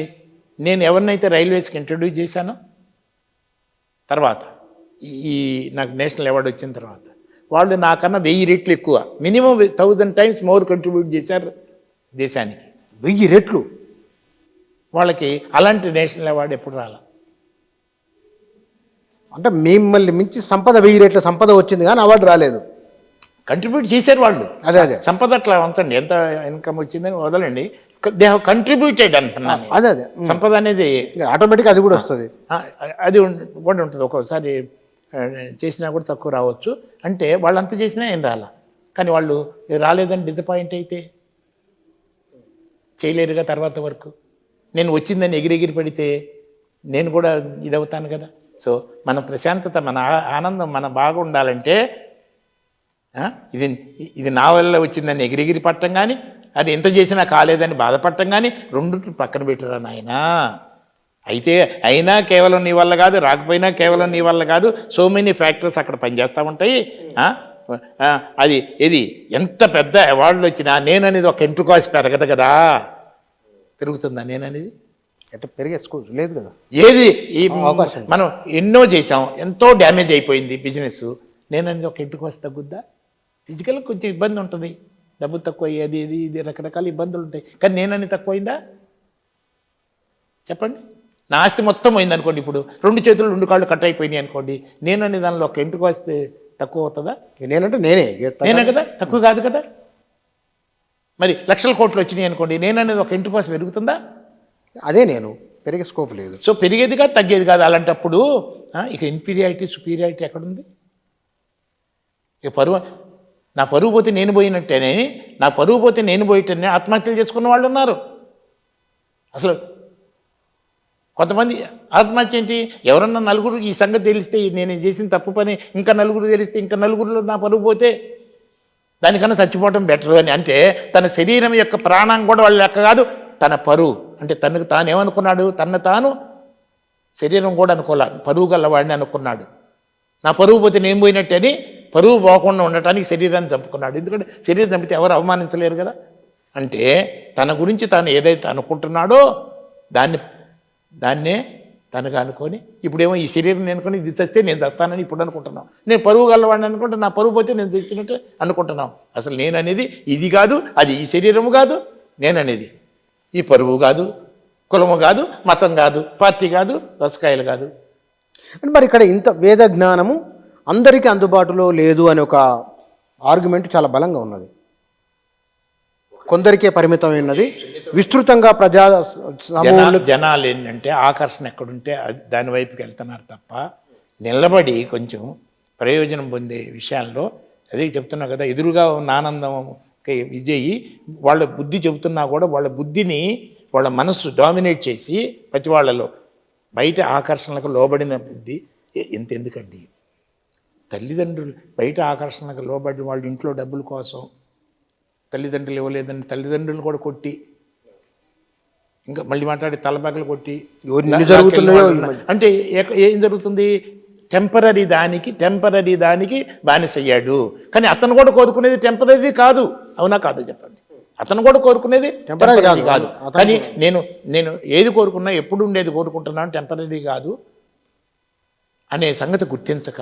నేను ఎవరినైతే రైల్వేస్కి ఇంట్రడ్యూస్ చేశానో తర్వాత ఈ నాకు నేషనల్ అవార్డు వచ్చిన తర్వాత వాళ్ళు నాకన్నా 1000 రెట్లు ఎక్కువ, మినిమం 1000 times మోర్ కంట్రిబ్యూట్ చేశారు దేశానికి. 1000 రెట్లు. వాళ్ళకి అలాంటి నేషనల్ అవార్డు ఎప్పుడు రాలా. అంటే మిమ్మల్ని మించి సంపద 1000 రెట్ల సంపద వచ్చింది కానీ అవార్డు రాలేదు. కంట్రిబ్యూట్ చేశారు వాళ్ళు. అదే సంపద అట్లా ఉంచండి, ఎంత ఇన్కమ్ వచ్చిందని వదలండి, దే హ్యావ్ కంట్రిబ్యూటెడ్ అంటున్నాను. అదే సంపద అనేది ఆటోమేటిక్ అది కూడా వస్తుంది. అది కూడా ఉంటుంది. ఒక్కొక్కసారి చేసినా కూడా తక్కువ రావచ్చు. అంటే వాళ్ళంతా చేసినా ఏం రాలా. కానీ వాళ్ళు రాలేదని డిసప్పాయింట్ అయితే చేయలేరుగా తర్వాత వరకు. నేను వచ్చిందని ఎగిరెగిరి పడితే నేను కూడా ఇదవుతాను కదా. సో మన ప్రశాంతత, మన ఆనందం, మన బాగా ఉండాలంటే ఇది నా వల్ల వచ్చిందని ఎగిరెగిరి పట్టం కానీ, అది ఎంత చేసినా కాలేదని బాధపడటం కానీ, 2 పక్కన పెట్టరా నాయనా. అయినా కేవలం నీ వల్ల కాదు, రాకపోయినా కేవలం నీ వల్ల కాదు. సో మెనీ ఫ్యాక్టర్స్ అక్కడ పనిచేస్తూ ఉంటాయి. ఇది ఎంత పెద్ద అవార్డులు వచ్చినా నేననేది ఒక ఎంట్రుకాసి పెరగదు కదా. పెరుగుతుందా నేననేది? అంటే పెరిగేసుకోవచ్చు లేదు కదా. ఏది మనం ఎన్నో చేసాం, ఎంతో డ్యామేజ్ అయిపోయింది బిజినెస్. నేననేది ఒక ఎంట్రుకాసి తగ్గుద్దా? ఫిజికల్గా కొంచెం ఇబ్బంది ఉంటుంది, డబ్బు తక్కువ అయ్యేది, ఇది రకరకాల ఇబ్బందులు ఉంటాయి. కానీ నేనని తక్కువైందా చెప్పండి? నా ఆస్తి మొత్తం పోయింది అనుకోండి, ఇప్పుడు 2 చేతులు 2 కాళ్ళు కట్ అయిపోయినాయి అనుకోండి, నేననే దానిలో ఒక ఎంటుకు వస్తే తక్కువ అవుతుందా? నేనే కదా, తక్కువ కాదు కదా. మరి లక్షల కోట్లు వచ్చినాయి అనుకోండి, నేననేది ఒక ఎంటుకు వస్తే పెరుగుతుందా? అదే నేను పెరిగే స్కోప్ లేదు. సో పెరిగేది కాదు, తగ్గేది కాదు. అలాంటప్పుడు ఇక ఇన్ఫీరియారిటీ, సుపీరియారిటీ ఎక్కడుంది? ఇక నా పరువు పోతే నేను పోయినట్టేనే, నా పరువు పోతే నేను పోయిటనే ఆత్మహత్యలు చేసుకున్న వాళ్ళు ఉన్నారు. అసలు కొంతమంది ఆత్మహత్య ఏంటి? ఎవరన్నా నలుగురు ఈ సంగతి తెలిస్తే, నేను చేసిన తప్పు పని ఇంకా నలుగురు తెలిస్తే, ఇంకా నలుగురిలో నా పరువు పోతే దానికన్నా చచ్చిపోవడం బెటర్ అని. అంటే తన శరీరం యొక్క ప్రాణం కూడా వాళ్ళు లెక్క కాదు, తన పరువు అంటే తనకు తాను ఏమనుకున్నాడు? తాను శరీరం కూడా అనుకోలే, పరువు గలవాడిని అనుకున్నాడు. నా పరువు పోతే నేను పోయినట్టే అని పరువు పోకుండా ఉండటానికి శరీరాన్ని చంపుకున్నాడు. ఎందుకంటే శరీరం చంపితే ఎవరు అవమానించలేరు కదా. అంటే తన గురించి తాను ఏదైతే అనుకుంటున్నాడో దాన్నే తనగా అనుకొని ఇప్పుడేమో ఈ శరీరం అనుకొని ఇది చస్తే నేను తెస్తానని ఇప్పుడు అనుకుంటున్నాం. నేను పరువు గలవాడిని అనుకుంటే నా పరువు పోతే నేను తెచ్చినట్టు అనుకుంటున్నాం. అసలు నేను అనేది ఇది కాదు, అది ఈ శరీరము కాదు, నేననేది ఈ పరువు కాదు, కులము కాదు, మతం కాదు, పార్టీ కాదు, రసకాయలు కాదు. అంటే మరి ఇక్కడ ఇంత వేద జ్ఞానము అందరికీ అందుబాటులో లేదు అనే ఒక ఆర్గ్యుమెంట్ చాలా బలంగా ఉన్నది. కొందరికే పరిమితమైనది, విస్తృతంగా ప్రజా జనాలు ఏంటంటే ఆకర్షణ ఎక్కడుంటే దాని వైపుకి వెళ్తున్నారు తప్ప నిలబడి కొంచెం ప్రయోజనం పొందే విషయాల్లో అదే చెప్తున్నా కదా, ఎదురుగా ఉన్న ఆనందం విజయి వాళ్ళ బుద్ధి చెబుతున్నా కూడా వాళ్ళ బుద్ధిని వాళ్ళ మనస్సు డామినేట్ చేసి ప్రతి వాళ్ళలో బయట ఆకర్షణలకు లోబడిన బుద్ధి ఎందుకండి. తల్లిదండ్రులు బయట ఆకర్షణలకు లోబడిన వాళ్ళ ఇంట్లో డబ్బుల కోసం తల్లిదండ్రులు ఇవ్వలేదని తల్లిదండ్రులు కూడా కొట్టి, ఇంకా మళ్ళీ మాట్లాడి తలబాగలు కొట్టి అంటే ఏం జరుగుతుంది, టెంపరీ దానికి బానిసయ్యాడు. కానీ అతను కూడా కోరుకునేది టెంపరీ కాదు, అవునా కాదు చెప్పండి. అతను కూడా కోరుకునేది టెంపరీ కాదు. కానీ నేను ఏది కోరుకున్నా ఎప్పుడు ఉండేది కోరుకుంటున్నాను, టెంపరీ కాదు అనే సంగతి గుర్తించక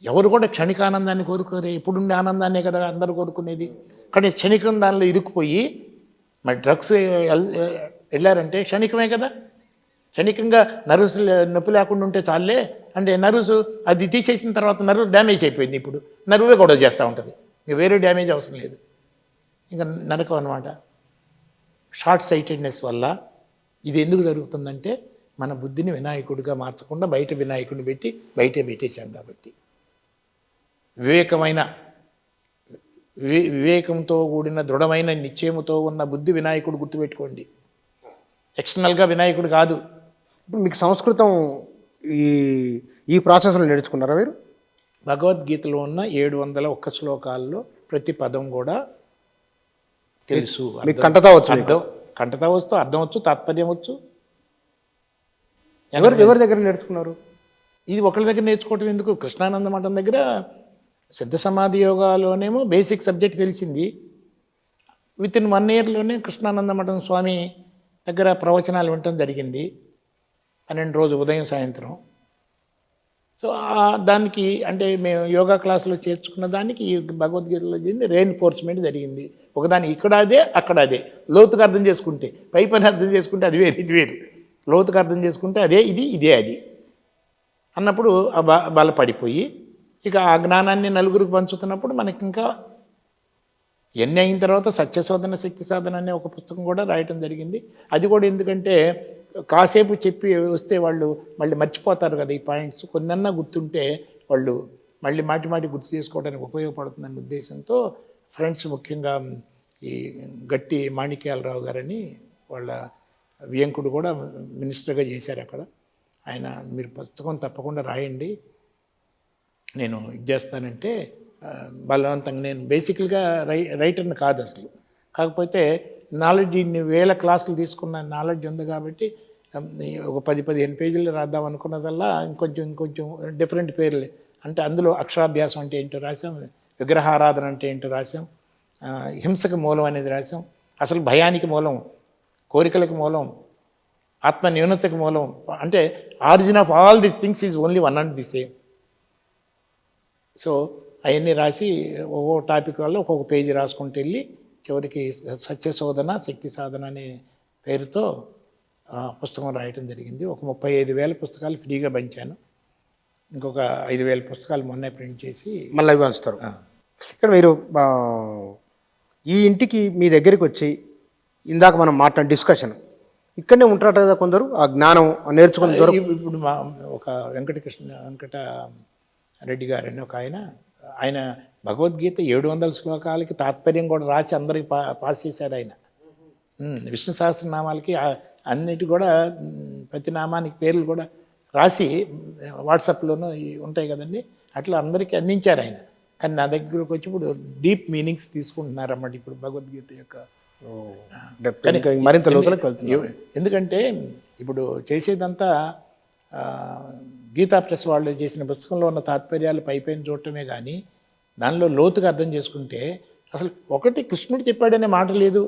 ఎవరు కూడా క్షణికానందాన్ని కోరుకోరే, ఎప్పుడుండే ఆనందాన్నే కదా అందరూ కోరుకునేది. కానీ క్షణికం దానిలో ఇరుక్కుపోయి మరి డ్రగ్స్ వెళ్ళారంటే క్షణికమే కదా. క్షణికంగా నర్వస్ నొప్పి లేకుండా ఉంటే చాలే అంటే నర్వస్ అది తీసేసిన తర్వాత నర్వ్ డ్యామేజ్ అయిపోయింది. ఇప్పుడు నర్వే గొడవ చేస్తూ ఉంటుంది, ఇంకా వేరే డ్యామేజ్ అవసరం లేదు, ఇంకా నరకం అనమాట. షార్ట్ సైటెడ్నెస్ వల్ల ఇది ఎందుకు జరుగుతుందంటే మన బుద్ధిని వినాయకుడిగా మార్చకుండా బయట వినాయకుడిని పెట్టి బయటే పెట్టేశాం కాబట్టి. వివేకంతో కూడిన దృఢమైన నిశ్చయముతో ఉన్న బుద్ధి వినాయకుడు గుర్తుపెట్టుకోండి, ఎక్స్టర్నల్గా వినాయకుడు కాదు. ఇప్పుడు మీకు సంస్కృతం ఈ ప్రాసెస్లో నేర్చుకున్నారా మీరు? భగవద్గీతలో ఉన్న 701 శ్లోకాల్లో ప్రతి పదం కూడా తెలుసు, కంటతా వచ్చు, అర్థం వచ్చు, తాత్పర్యం వచ్చు. ఎవరి దగ్గర నేర్చుకున్నారు? ఇది ఒకరి దగ్గర నేర్చుకోవటం ఎందుకు, కృష్ణానంద మఠం దగ్గర సిద్ధ సమాధి యోగాలోనేమో బేసిక్ సబ్జెక్ట్ తెలిసింది. వితిన్ 1 ఇయర్లోనే కృష్ణానంద మఠం స్వామి దగ్గర ప్రవచనాలు వినటం జరిగింది 12 రోజు ఉదయం సాయంత్రం. సో దానికి అంటే మేము యోగా క్లాసులో చేర్చుకున్న దానికి ఈ భగవద్గీతలో జరిగింది రెయిన్ఫోర్స్మెంట్ జరిగింది. ఒకదాని ఇక్కడ అదే అక్కడ అదే, లోతుగా అర్థం చేసుకుంటే పై పని అర్థం చేసుకుంటే అది వేరు ఇది వేరు, లోతుగా అర్థం చేసుకుంటే అదే ఇది ఇదే అది అన్నప్పుడు బలపడిపోయి ఇక ఆ జ్ఞానాన్ని నలుగురికి పంచుతున్నప్పుడు మనకి ఇంకా ఎన్ని అయిన తర్వాత సత్యశోధన శక్తి సాధన అనే ఒక పుస్తకం కూడా రాయటం జరిగింది. అది కూడా ఎందుకంటే కాసేపు చెప్పి వస్తే వాళ్ళు మళ్ళీ మర్చిపోతారు కదా ఈ పాయింట్స్, కొన్నన్నా గుర్తుంటే వాళ్ళు మళ్ళీ మాటి గుర్తు చేసుకోవడానికి ఉపయోగపడుతుందనే ఉద్దేశంతో ఫ్రెండ్స్ ముఖ్యంగా ఈ గట్టి మాణిక్యాలరావు గారని వాళ్ళ వియంకుడు కూడా మినిస్టర్గా చేశారు అక్కడ. ఆయన మీరు పుస్తకం తప్పకుండా రాయండి, నేను ఇది చేస్తానంటే బలవంతంగా, నేను బేసికల్గా రైటర్ని కాదు అసలు, కాకపోతే నాలెడ్జ్ ఇన్ని వేల క్లాసులు తీసుకున్న నాలెడ్జ్ ఉంది కాబట్టి ఒక 10-15 పేజీలు రాద్దాం అనుకున్నదల్లా ఇంకొంచెం డిఫరెంట్ పేర్లు అంటే అందులో అక్షరాభ్యాసం అంటే ఏంటో రాసాం, విగ్రహారాధన అంటే ఏంటో రాసాం, హింసకు మూలం అనేది రాసాం, అసలు భయానికి మూలం, కోరికలకు మూలం, ఆత్మ న్యూనతకు మూలం, అంటే origin of all the things is only one and the same. So అవన్నీ రాసి ఒక్కో టాపిక్ వల్ల ఒక్కొక్క పేజీ రాసుకుంటూ వెళ్ళి చివరికి సత్యశోధన శక్తి సాధన అనే పేరుతో పుస్తకం రాయటం జరిగింది. ఒక 35,000 పుస్తకాలు ఫ్రీగా పంచాను, ఇంకొక 5,000 పుస్తకాలు మొన్నే ప్రింట్ చేసి మళ్ళీ పంచుతారు. ఇక్కడ మీరు ఈ ఇంటికి మీ దగ్గరికి వచ్చి ఇందాక మనం డిస్కషన్ ఇక్కడనే ఉంటారట కదా కొందరు, ఆ జ్ఞానం నేర్చుకుని ఇప్పుడు మా ఒక వెంకట రెడ్డి గారని ఒక ఆయన భగవద్గీత 700 శ్లోకాలకి తాత్పర్యం కూడా రాసి అందరికి పాస్ చేశాడు ఆయన. విష్ణు సహస్రనామాలకి అన్నిటి కూడా ప్రతి నామానికి పేర్లు కూడా రాసి వాట్సాప్లోనూ ఉంటాయి కదండి, అట్లా అందరికీ అందించారు ఆయన. కానీ నా దగ్గరకు వచ్చి ఇప్పుడు డీప్ మీనింగ్స్ తీసుకుంటున్నారు అన్నమాట ఇప్పుడు భగవద్గీత యొక్క. మరింత ఎందుకంటే ఇప్పుడు చేసేదంతా గీతా ప్రెస్ వాళ్ళు చేసిన పుస్తకంలో ఉన్న తాత్పర్యాలు పైపైన చూడటమే కానీ దానిలో లోతుగా అర్థం చేసుకుంటే అసలు ఒకటి కృష్ణుడు చెప్పాడనే మాట లేదు.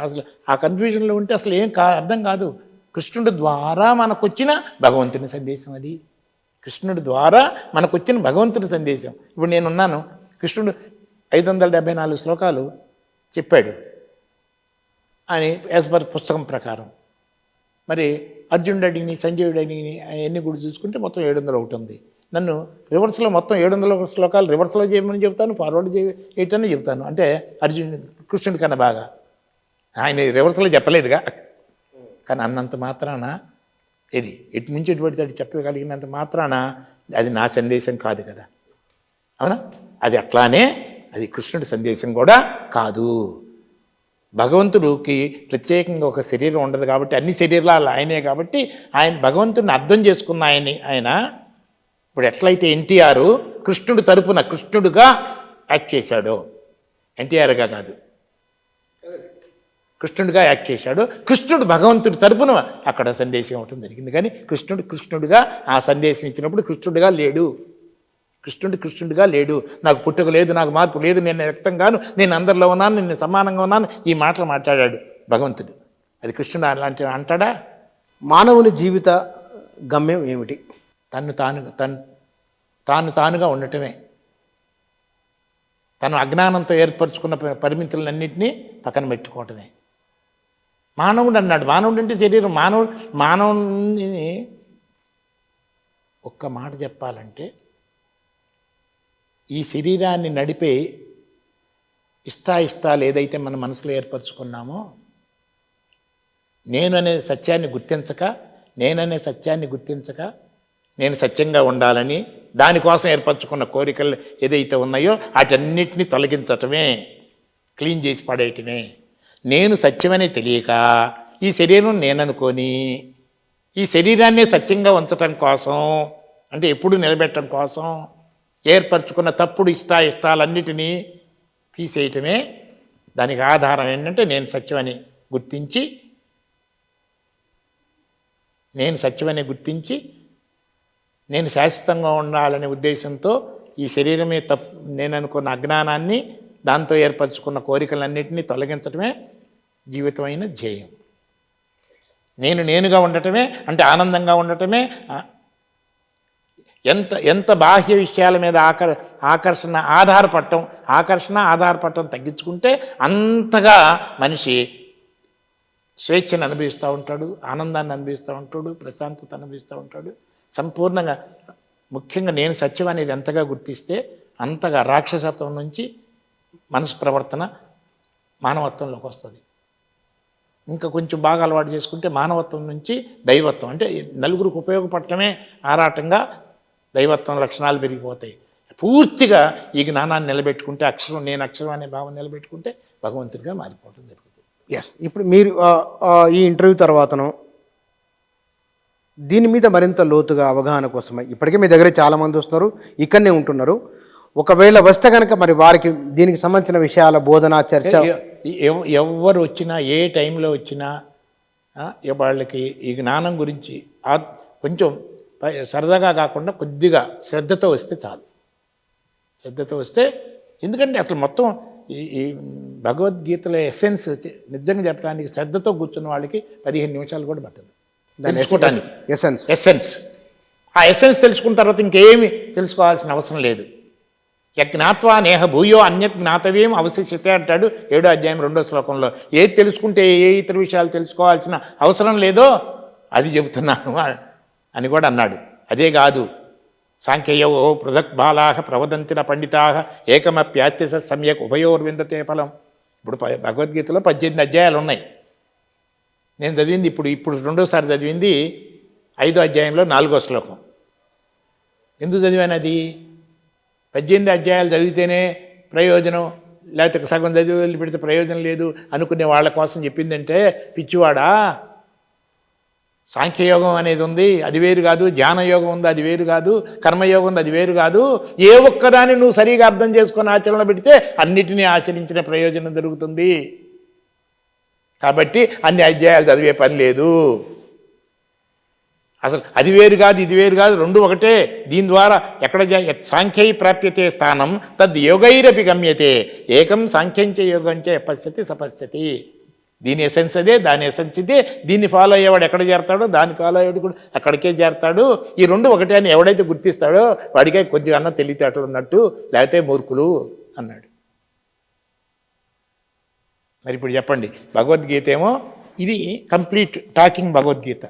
అసలు ఆ కన్ఫ్యూజన్లో ఉంటే అసలు ఏం అర్థం కాదు. కృష్ణుడి ద్వారా మనకొచ్చిన భగవంతుని సందేశం అది. కృష్ణుడి ద్వారా మనకొచ్చిన భగవంతుని సందేశం. ఇప్పుడు నేనున్నాను, కృష్ణుడు 574 శ్లోకాలు చెప్పాడు అని యాజ్ పర్ పుస్తకం ప్రకారం. మరి అర్జునుడు అడిగిని, సంజయుడు అడిగిని అవన్నీ కూడా చూసుకుంటే మొత్తం 701 ఉంది. నన్ను రివర్స్లో మొత్తం 700 శ్లోకాలు రివర్స్లో చేయమని చెప్తాను, ఫార్వర్డ్ చేయటని చెప్తాను. అంటే కృష్ణుడి కన్నా బాగా ఆయన రివర్స్లో చెప్పలేదుగా. కానీ అన్నంత మాత్రాన ఇది ఎటు నుంచి ఎటువంటి అటు చెప్పగలిగినంత మాత్రాన అది నా సందేశం కాదు కదా, అవునా? అది అట్లానే అది కృష్ణుడి సందేశం కూడా కాదు. భగవంతుడికి ప్రత్యేకంగా ఒక శరీరం ఉండదు కాబట్టి, అన్ని శరీరాలు ఆయనే కాబట్టి ఆయన భగవంతుడిని అర్థం చేసుకున్న ఆయన ఇప్పుడు ఎట్లయితే ఎన్టీఆర్ కృష్ణుడి తరపున కృష్ణుడుగా యాక్ట్ చేశాడో, ఎన్టీఆర్గా కాదు, కృష్ణుడిగా యాక్ట్ చేశాడు. కృష్ణుడు భగవంతుడి తరపున అక్కడ సందేశం ఇవ్వటం జరిగింది. కానీ కృష్ణుడిగా ఆ సందేశం ఇచ్చినప్పుడు కృష్ణుడిగా లేడు. కృష్ణుడిగా లేడు. నాకు పుట్టుక లేదు, నాకు మార్పు లేదు, నేను వ్యక్తం గాను, నేను అందరిలో ఉన్నాను, నేను సమానంగా ఉన్నాను, ఈ మాటలు మాట్లాడాడు భగవంతుడు. అది కృష్ణుడు అలాంటి అంటాడా? మానవుని జీవిత గమ్యం ఏమిటి? తానుగా ఉండటమే. తను అజ్ఞానంతో ఏర్పరచుకున్న పరిమితులన్నింటినీ పక్కన పెట్టుకోవటమే. మానవుడు అన్నాడు. మానవుడు అంటే శరీరం. మానవుని ఒక్క మాట చెప్పాలంటే, ఈ శరీరాన్ని నడిపే ఇష్టాలు ఏదైతే మన మనసులో ఏర్పరచుకున్నామో, నేననే సత్యాన్ని గుర్తించక నేను సత్యంగా ఉండాలని దానికోసం ఏర్పరచుకున్న కోరికలు ఏదైతే ఉన్నాయో వాటన్నిటినీ తొలగించటమే, క్లీన్ చేసి పడేయటమే. నేను సత్యమని తెలియక ఈ శరీరం నేననుకొని ఈ శరీరాన్ని సత్యంగా ఉంచటం కోసం, అంటే ఎప్పుడు నిలబెట్టడం కోసం ఏర్పరచుకున్న తప్పుడు ఇష్టాలన్నిటినీ తీసేయటమే. దానికి ఆధారం ఏంటంటే నేను సత్యమని గుర్తించి నేను శాశ్వతంగా ఉండాలనే ఉద్దేశంతో ఈ శరీరమే నేను అనుకున్న అజ్ఞానాన్ని, దాంతో ఏర్పరచుకున్న కోరికలన్నింటినీ తొలగించటమే జీవితమైన ధ్యేయం. నేనుగా ఉండటమే అంటే ఆనందంగా ఉండటమే. ఎంత బాహ్య విషయాల మీద ఆకర్షణ ఆధారపడటం తగ్గించుకుంటే అంతగా మనిషి స్వేచ్ఛను అనుభవిస్తూ ఉంటాడు, ఆనందాన్ని అనుభవిస్తూ ఉంటాడు, ప్రశాంతత అనుభవిస్తూ ఉంటాడు. సంపూర్ణంగా ముఖ్యంగా నేను సత్యం అనేది ఎంతగా గుర్తిస్తే అంతగా రాక్షసత్వం నుంచి మనసు ప్రవర్తన మానవత్వంలోకి వస్తుంది. ఇంకా కొంచెం బాగా అలవాటు చేసుకుంటే మానవత్వం నుంచి దైవత్వం, అంటే నలుగురికి ఉపయోగపడటమే ఆరాటంగా దైవత్వం లక్షణాలు పెరిగిపోతాయి. పూర్తిగా ఈ జ్ఞానాన్ని నిలబెట్టుకుంటే, నేను అక్షరం అనే భావం నిలబెట్టుకుంటే భగవంతుడిగా మారిపోవడం జరుగుతుంది. ఎస్. ఇప్పుడు మీరు ఈ ఇంటర్వ్యూ తర్వాతను దీని మీద మరింత లోతుగా అవగాహన కోసమై, ఇప్పటికే మీ దగ్గర చాలామంది వస్తున్నారు, ఇక్కడనే ఉంటున్నారు, ఒకవేళ వస్తే కనుక మరి వారికి దీనికి సంబంధించిన విషయాల బోధన చర్చ ఎవరు వచ్చినా ఏ టైంలో వచ్చినా వాళ్ళకి ఈ జ్ఞానం గురించి కొంచెం సరదాగా కాకుండా కొద్దిగా శ్రద్ధతో వస్తే చాలు. ఎందుకంటే అసలు మొత్తం ఈ భగవద్గీతలో ఎసెన్స్ నిజంగా చెప్పడానికి శ్రద్ధతో కూర్చున్న వాళ్ళకి 15 నిమిషాలు కూడా పట్టదు తెలుసుకోవడానికి. ఎసెన్స్ ఆ ఎసెన్స్ తెలుసుకున్న తర్వాత ఇంకేమి తెలుసుకోవాల్సిన అవసరం లేదు. యజ్ఞాత్వా నేహ భూయో అన్యత్ జ్ఞాతవ్యం అవశిష్యతే అంటాడు 7వ అధ్యాయం 2వ శ్లోకంలో. ఏది తెలుసుకుంటే ఏ ఇతర విషయాలు తెలుసుకోవాల్సిన అవసరం లేదో అది చెబుతున్నాను అని కూడా అన్నాడు. అదే కాదు, సాంఖ్యయో పృథక్ బాలాహ ప్రవదంతిన పండితాహ ఏకమప్యాత్యస సమ్యక్ ఉభయోర్విందతే ఫలం. ఇప్పుడు భగవద్గీతలో 18 అధ్యాయాలు ఉన్నాయి. నేను చదివింది ఇప్పుడు రెండోసారి చదివింది 5వ అధ్యాయంలో 4వ శ్లోకం. ఎందుకు చదివాను? అది 18 అధ్యాయాలు చదివితేనే ప్రయోజనం, లేకపోతే సగం చదివి వదిలిపెడితే ప్రయోజనం లేదు అనుకునే వాళ్ళ కోసం చెప్పిందంటే పిచ్చివాడా. సాంఖ్యయోగం అనేది ఉంది, అది వేరు కాదు. ధ్యానయోగం ఉంది, అది వేరు కాదు. కర్మయోగం ఉంది, అది వేరు కాదు. ఏ ఒక్కదాన్ని నువ్వు సరిగా అర్థం చేసుకొని ఆచరణ పెడితే అన్నిటినీ ఆచరించిన ప్రయోజనం దొరుకుతుంది. కాబట్టి అన్ని అధ్యాయాలు చదివే పని లేదు. అసలు అది వేరు కాదు ఇది వేరు కాదు, రెండు ఒకటే. దీని ద్వారా ఎక్కడ సాంఖ్యై ప్రాప్యతే స్థానం తద్ యోగైరపి గమ్యతే ఏకం సాంఖ్యంచ యోగంచ పశ్యతి సపశ్యతి. దీని ఎసెన్స్ అదే, దాని ఎసెన్స్ ఇదే. దీన్ని ఫాలో అయ్యేవాడు ఎక్కడ చేరతాడో దాన్ని ఫాలో అయ్యేవాడు కూడా అక్కడికే చేరతాడు. ఈ రెండు ఒకటే అని ఎవడైతే గుర్తిస్తాడో వాడికే కొద్దిగా అన్న తెలివితేటలు ఉన్నట్టు, లేకపోతే మూర్ఖులు అన్నాడు. మరి ఇప్పుడు చెప్పండి, భగవద్గీత ఏమో ఇది కంప్లీట్ టాకింగ్ భగవద్గీత,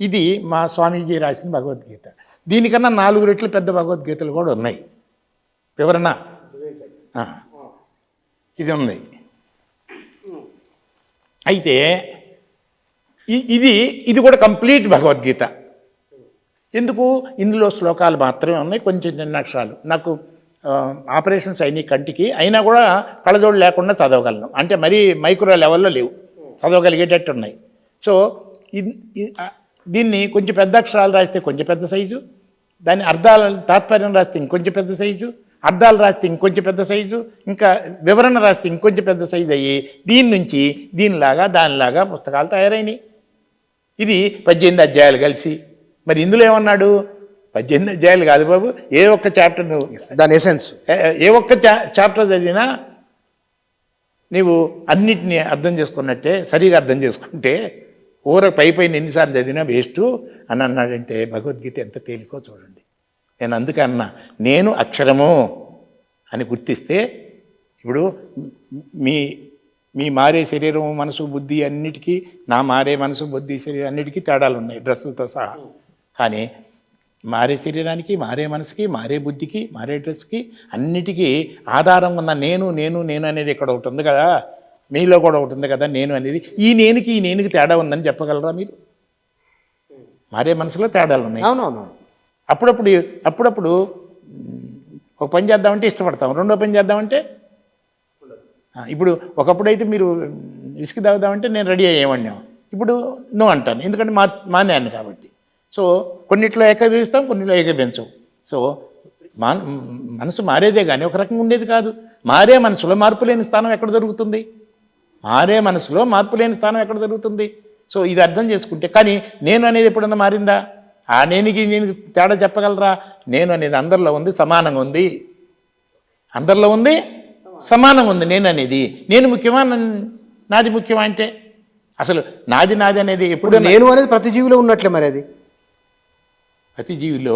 ఇది మా స్వామీజీ రాసిన భగవద్గీత. దీనికన్నా 4 రెట్లు పెద్ద భగవద్గీతలు కూడా ఉన్నాయి. వివరణ ఇది ఉంది. అయితే ఇది కూడా కంప్లీట్ భగవద్గీత. ఎందుకు? ఇందులో శ్లోకాలు మాత్రమే ఉన్నాయి, కొంచెం చిన్న అక్షరాలు. నాకు ఆపరేషన్స్ అయినాయి కంటికి, అయినా కూడా కళ్ళజోడు లేకుండా చదవగలను. అంటే మరీ మైక్రో లెవెల్లో లేవు, చదవగలిగేటట్టు ఉన్నాయి. సో దీన్ని కొంచెం పెద్ద అక్షరాలు రాస్తే కొంచెం పెద్ద సైజు, దాని అర్థాల తాత్పర్యం రాస్తే ఇంకొంచెం పెద్ద సైజు, అర్థాలు రాస్తే ఇంకొంచెం పెద్ద సైజు, ఇంకా వివరణ రాస్తే ఇంకొంచెం పెద్ద సైజు అయ్యి దీని నుంచి దీనిలాగా దానిలాగా పుస్తకాలు తయారైనాయి. ఇది 18 అధ్యాయాలు కలిసి. మరి ఇందులో ఏమన్నాడు? 18 అధ్యాయాలు కాదు బాబు, ఏ ఒక్క చాప్టర్ నువ్వు దాని ఎసెన్స్ ఏ ఒక్క చాప్టర్ చదివినా నీవు అన్నిటినీ అర్థం చేసుకున్నట్టే, సరిగా అర్థం చేసుకుంటే పైన ఎన్నిసార్లు చదివినా వేస్ట్ అని అన్నాడంటే భగవద్గీత ఎంత తేలికో చూడండి. నేను అందుకే అన్నా, నేను అక్షరము అని గుర్తిస్తే ఇప్పుడు మీ మారే శరీరం మనసు బుద్ధి అన్నిటికీ, నా మారే మనసు బుద్ధి శరీరం అన్నిటికీ తేడాలు ఉన్నాయి డ్రెస్సులతో సహా. కానీ మారే శరీరానికి, మారే మనసుకి, మారే బుద్ధికి, మారే డ్రెస్కి అన్నిటికీ ఆధారం ఉన్న నేను నేను నేను అనేది ఇక్కడ ఒకటి ఉంది కదా, మీలో కూడా ఒకటి ఉంది కదా నేను అనేది. ఈ నేనుకి తేడా ఉందని చెప్పగలరా మీరు? మారే మనసులో తేడాలు ఉన్నాయి. అవునవును. అప్పుడప్పుడు ఒక పని చేద్దామంటే ఇష్టపడతాం, రెండో పని చేద్దామంటే ఇప్పుడు ఒకప్పుడు అయితే మీరు విసికి తాగుదామంటే నేను రెడీ అయ్యేవాడిని, ఇప్పుడు నో అంటాను, ఎందుకంటే మానేను కాబట్టి. సో కొన్నిట్లో ఏకీభవిస్తాం, కొన్నిట్లో ఏకీభవించవు. సో మనసు మారేదే కానీ ఒక రకంగా ఉండేది కాదు. మారే మనసులో మార్పు లేని స్థానం ఎక్కడ దొరుకుతుంది? మారే మనసులో మార్పు లేని స్థానం ఎక్కడ దొరుకుతుంది? సో ఇది అర్థం చేసుకుంటే, కానీ నేను అనేది ఎప్పుడన్నా మారిందా? ఆ నేను తేడా చెప్పగలరా? నేను అనేది అందరిలో ఉంది, సమానంగా ఉంది. అందరిలో ఉంది, సమానంగా ఉంది. నేను అనేది నేను ముఖ్యమా, నాది ముఖ్యమా అంటే అసలు నాది అనేది ఎప్పుడు నేను అనేది ప్రతి జీవిలో ఉన్నట్లే. మరి అది ప్రతి జీవిలో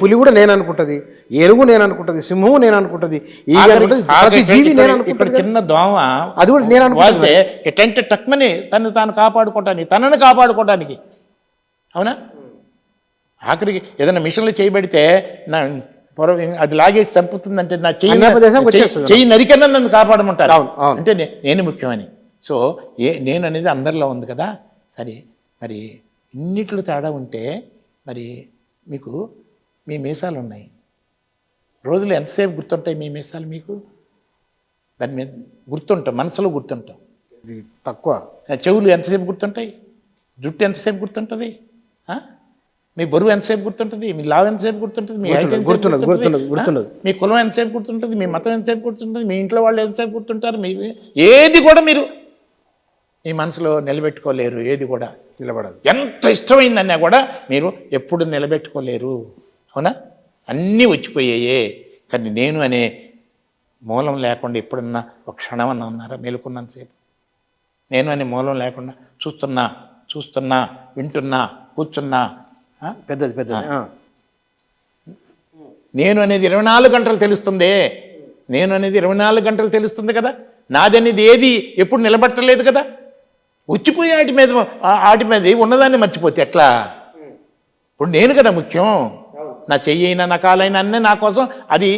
పులి కూడా నేను అనుకుంటుంది, ఏనుగు నేను అనుకుంటుంది, సింహం నేను అనుకుంటుంది, ఇక్కడ చిన్న దోమ అది కూడా నేను అనుకుంటే ఎటంటే టక్మని తనను కాపాడుకోవటానికి అవునా? ఆఖరికి ఏదైనా మిషన్లు చేయబడితే నా అది లాగేసి చంపుతుందంటే నా చెయ్యి నరికన్నా నన్ను కాపాడమంటారు. అంటే నేను ముఖ్యమని. సో నేను అనేది అందరిలో ఉంది కదా. సరే, మరి ఇన్నిట్లో తేడా ఉంటే మరి మీకు మీ మీసాలు ఉన్నాయి, రోజులు ఎంతసేపు గుర్తుంటాయి మీ మీసాలు? మీకు దాని మీద గుర్తుంటాం, మనసులో గుర్తుంటాం. తక్కువ. చెవులు ఎంతసేపు గుర్తుంటాయి? జుట్టు ఎంతసేపు గుర్తుంటుంది? మీ బరువు ఎంతసేపు గుర్తుంటుంది? మీ లావు ఎంతసేపు గుర్తుంటుంది? మీ హైట్ గుర్తుంటుంది? మీ కులం ఎంతసేపు గుర్తుంటుంది? మీ మతం ఎంతసేపు గుర్తుంటుంది? మీ ఇంట్లో వాళ్ళు ఎంతసేపు గుర్తుంటారు? మీ ఏది కూడా మీరు మీ మనసులో నిలబెట్టుకోలేరు. ఏది కూడా నిలబడదు. ఎంత ఇష్టమైందన్నా కూడా మీరు ఎప్పుడు నిలబెట్టుకోలేరు. అవునా? అన్నీ వచ్చిపోయాయే. కానీ నేను అనే మూలం లేకుండా ఎప్పుడన్నా ఒక క్షణం అన్నా ఉన్నారా? మేలుకున్నంతసేపు నేను అనే మూలం లేకుండా చూస్తున్నా వింటున్నా కూర్చున్నా. పెద్దది నేను అనేది 24 గంటలు తెలుస్తుంది. నేను అనేది 24 గంటలు తెలుస్తుంది కదా. నాది అనేది ఏది ఎప్పుడు నిలబట్టలేదు కదా. వచ్చిపోయి వాటి మీద ఉన్నదాన్ని మర్చిపోతే ఎట్లా? ఇప్పుడు నేను కదా ముఖ్యం. నా చెయ్యి అయినా నా కాలైనా అన్నీ నా కోసం. అది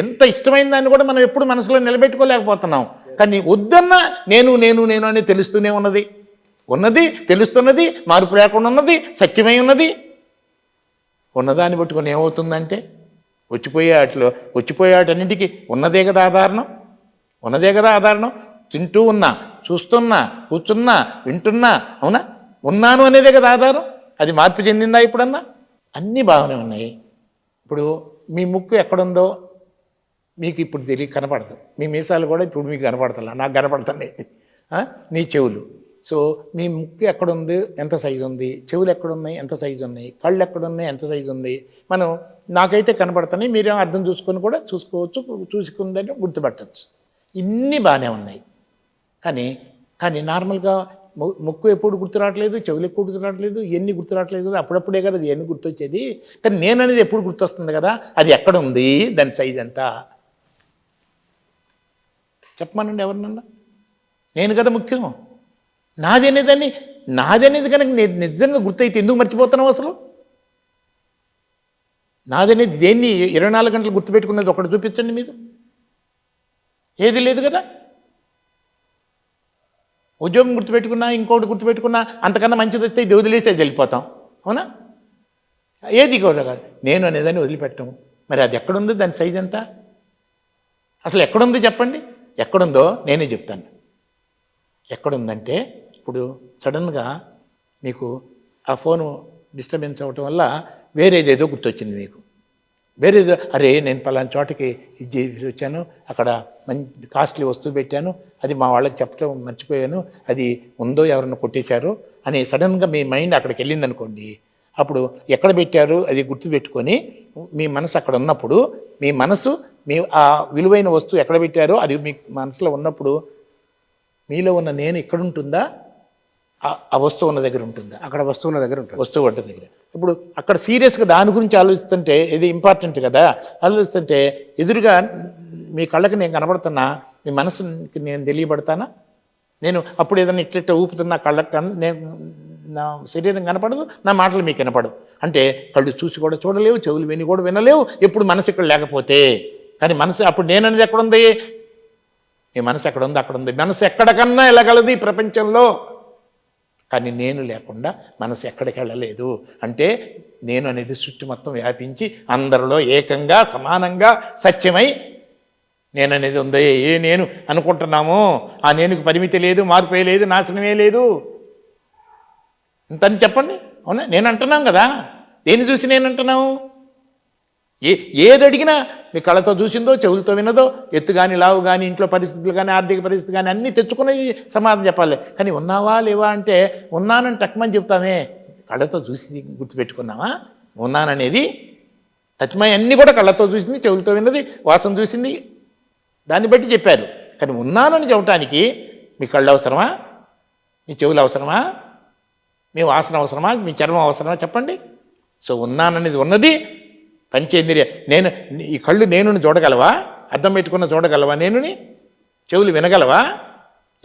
ఎంత ఇష్టమైన దాన్ని కూడా మనం ఎప్పుడు మనసులో నిలబెట్టుకోలేకపోతున్నాం. కానీ వద్దన్నా నేను నేను నేను అని తెలుస్తూనే ఉన్నది తెలుస్తున్నది, మార్పు లేకుండా ఉన్నది, సత్యమై ఉన్నది. ఉన్నదాన్ని పట్టుకొని ఏమవుతుందంటే వచ్చిపోయేటన్నింటికి ఉన్నదే కదా ఆధారణం. తింటూ ఉన్నా, చూస్తున్నా, కూర్చున్నా, వింటున్నా, అవునా? ఉన్నాను అనేదే కదా ఆధారం. అది మార్పు చెందిందా ఇప్పుడన్నా? అన్నీ బాగానే ఉన్నాయి. ఇప్పుడు మీ ముక్కు ఎక్కడుందో మీకు ఇప్పుడు కనపడదు. మీ మీసాలు కూడా ఇప్పుడు మీకు కనపడతా, నాకు కనపడుతున్నాయి. నీ చెవులు. సో మీ ముక్కు ఎక్కడుంది, ఎంత సైజు ఉంది, చెవులు ఎక్కడున్నాయి, ఎంత సైజు ఉన్నాయి, కళ్ళు ఎక్కడున్నాయి, ఎంత సైజు ఉంది, మనం నాకైతే కనపడుతున్నాయి, మీరేమో అర్థం చూసుకొని కూడా చూసుకోవచ్చు, చూసుకుందని గుర్తుపట్టచ్చు. ఇన్ని బాగానే ఉన్నాయి. కానీ కానీ నార్మల్గా ముక్కు ఎప్పుడు గుర్తు రావట్లేదు, చెవులు ఎప్పుడు గుర్తు రావట్లేదు, ఇవన్నీ గుర్తు రావట్లేదు కదా, అప్పుడప్పుడే కదా ఇవన్నీ గుర్తొచ్చేది. కానీ నేను అనేది ఎప్పుడు గుర్తొస్తుంది కదా, అది ఎక్కడ ఉంది, దాని సైజ్ ఎంత చెప్పమనండి ఎవరినన్నా. నేను కదా ముఖ్యం. నాది అనేది కనుక నిజంగా గుర్తయితే ఎందుకు మర్చిపోతున్నావు అసలు? నాదనేది దేన్ని 24 గంటలు గుర్తుపెట్టుకున్నది ఒకటి చూపించండి మీరు. ఏది లేదు కదా. ఉద్యోగం గుర్తుపెట్టుకున్నా, ఇంకోటి గుర్తుపెట్టుకున్నా, అంతకన్నా మంచిది వస్తే ఇది వదిలేసి అది వెళ్ళిపోతాం. అవునా? ఏది కూడా కాదు. నేను అనేదాన్ని వదిలిపెట్టము. మరి అది ఎక్కడుందో, దాని సైజ్ ఎంత, అసలు ఎక్కడుందో చెప్పండి. ఎక్కడుందో నేనే చెప్తాను. ఎక్కడుందంటే ఇప్పుడు సడన్గా మీకు ఆ ఫోను డిస్టర్బెన్స్ అవ్వటం వల్ల వేరేదేదో గుర్తొచ్చింది మీకు. వేరేదో, అరే నేను పలానా చోటకి ఇది చేసి వచ్చాను, అక్కడ మంచి కాస్ట్లీ వస్తువు పెట్టాను, అది మా వాళ్ళకి చెప్పడం మర్చిపోయాను, అది ఉందో ఎవరన్నా కొట్టేశారు అని సడన్గా మీ మైండ్ అక్కడికి వెళ్ళింది అనుకోండి. అప్పుడు ఎక్కడ పెట్టారు అది గుర్తుపెట్టుకొని మీ మనసు అక్కడ ఉన్నప్పుడు, మీ మనసు మీ ఆ విలువైన వస్తువు ఎక్కడ పెట్టారో అది మీ మనసులో ఉన్నప్పుడు మీలో ఉన్న నేను ఇక్కడ ఉంటుందా, ఆ వస్తువు ఉన్న దగ్గర ఉంటుందా? అక్కడ వస్తువు ఉన్న దగ్గర ఉంటుంది. వస్తువు ఉన్న దగ్గర. ఇప్పుడు అక్కడ సీరియస్గా దాని గురించి ఆలోచిస్తుంటే, ఇది ఇంపార్టెంట్ కదా, ఆలోచిస్తుంటే ఎదురుగా మీ కళ్ళకి నేను కనబడుతున్నా, మీ మనసుకి నేను తెలియబడతానా? నేను అప్పుడు ఏదైనా ఇట్లా ఊపుతున్నా కళ్ళకి నేను, నా శరీరం కనపడదు, నా మాటలు మీకు వినపడవు. అంటే కళ్ళు చూసి కూడా చూడలేవు, చెవులు విని కూడా వినలేవు, ఎప్పుడు మనసు ఇక్కడ లేకపోతే. కానీ మనసు అప్పుడు నేను అనేది ఎక్కడుంది? మీ మనసు ఎక్కడ ఉంది, అక్కడ ఉంది. మనసు ఎక్కడికన్నా వెళ్ళగలదు ఈ ప్రపంచంలో, కానీ నేను లేకుండా మనసు ఎక్కడికి వెళ్ళలేదు. అంటే నేను అనేది సృష్టి మొత్తం వ్యాపించి అందరిలో ఏకంగా సమానంగా సత్యమై నేను అనేది ఉందే. ఏ నేను అనుకుంటున్నామో ఆ నేనుకి పరిమితి లేదు, మార్పే లేదు, నాశనమే లేదు. ఇంతని చెప్పండి. అవునా? నేను అంటున్నాం కదా. దేన్ని చూసి నేను అంటున్నాము? ఏది అడిగినా మీ కళ్ళతో చూసిందో, చెవులతో విన్నదో, ఎత్తు కానీ, లావు కానీ, ఇంట్లో పరిస్థితులు కానీ, ఆర్థిక పరిస్థితి కానీ అన్నీ తెచ్చుకుని సమాధానం చెప్పాలి. కానీ ఉన్నావా లేవా అంటే ఉన్నానని టక్మని చెప్తామే, కళ్ళతో చూసి గుర్తుపెట్టుకున్నావా ఉన్నాననేది? తత్మై అన్నీ కూడా కళ్ళతో చూసింది, చెవులతో విన్నది, వాసన చూసింది, దాన్ని బట్టి చెప్పారు. కానీ ఉన్నానని చెప్పడానికి మీ కళ్ళు అవసరమా, మీ చెవులు అవసరమా, మీ వాసన అవసరమా, మీ చర్మం అవసరమా చెప్పండి. సో ఉన్నాననేది ఉన్నది పంచేంద్రియ. నేను ఈ కళ్ళు నేనుని చూడగలవా, అద్దం పెట్టుకున్న చూడగలవా, నేనుని చెవులు వినగలవా,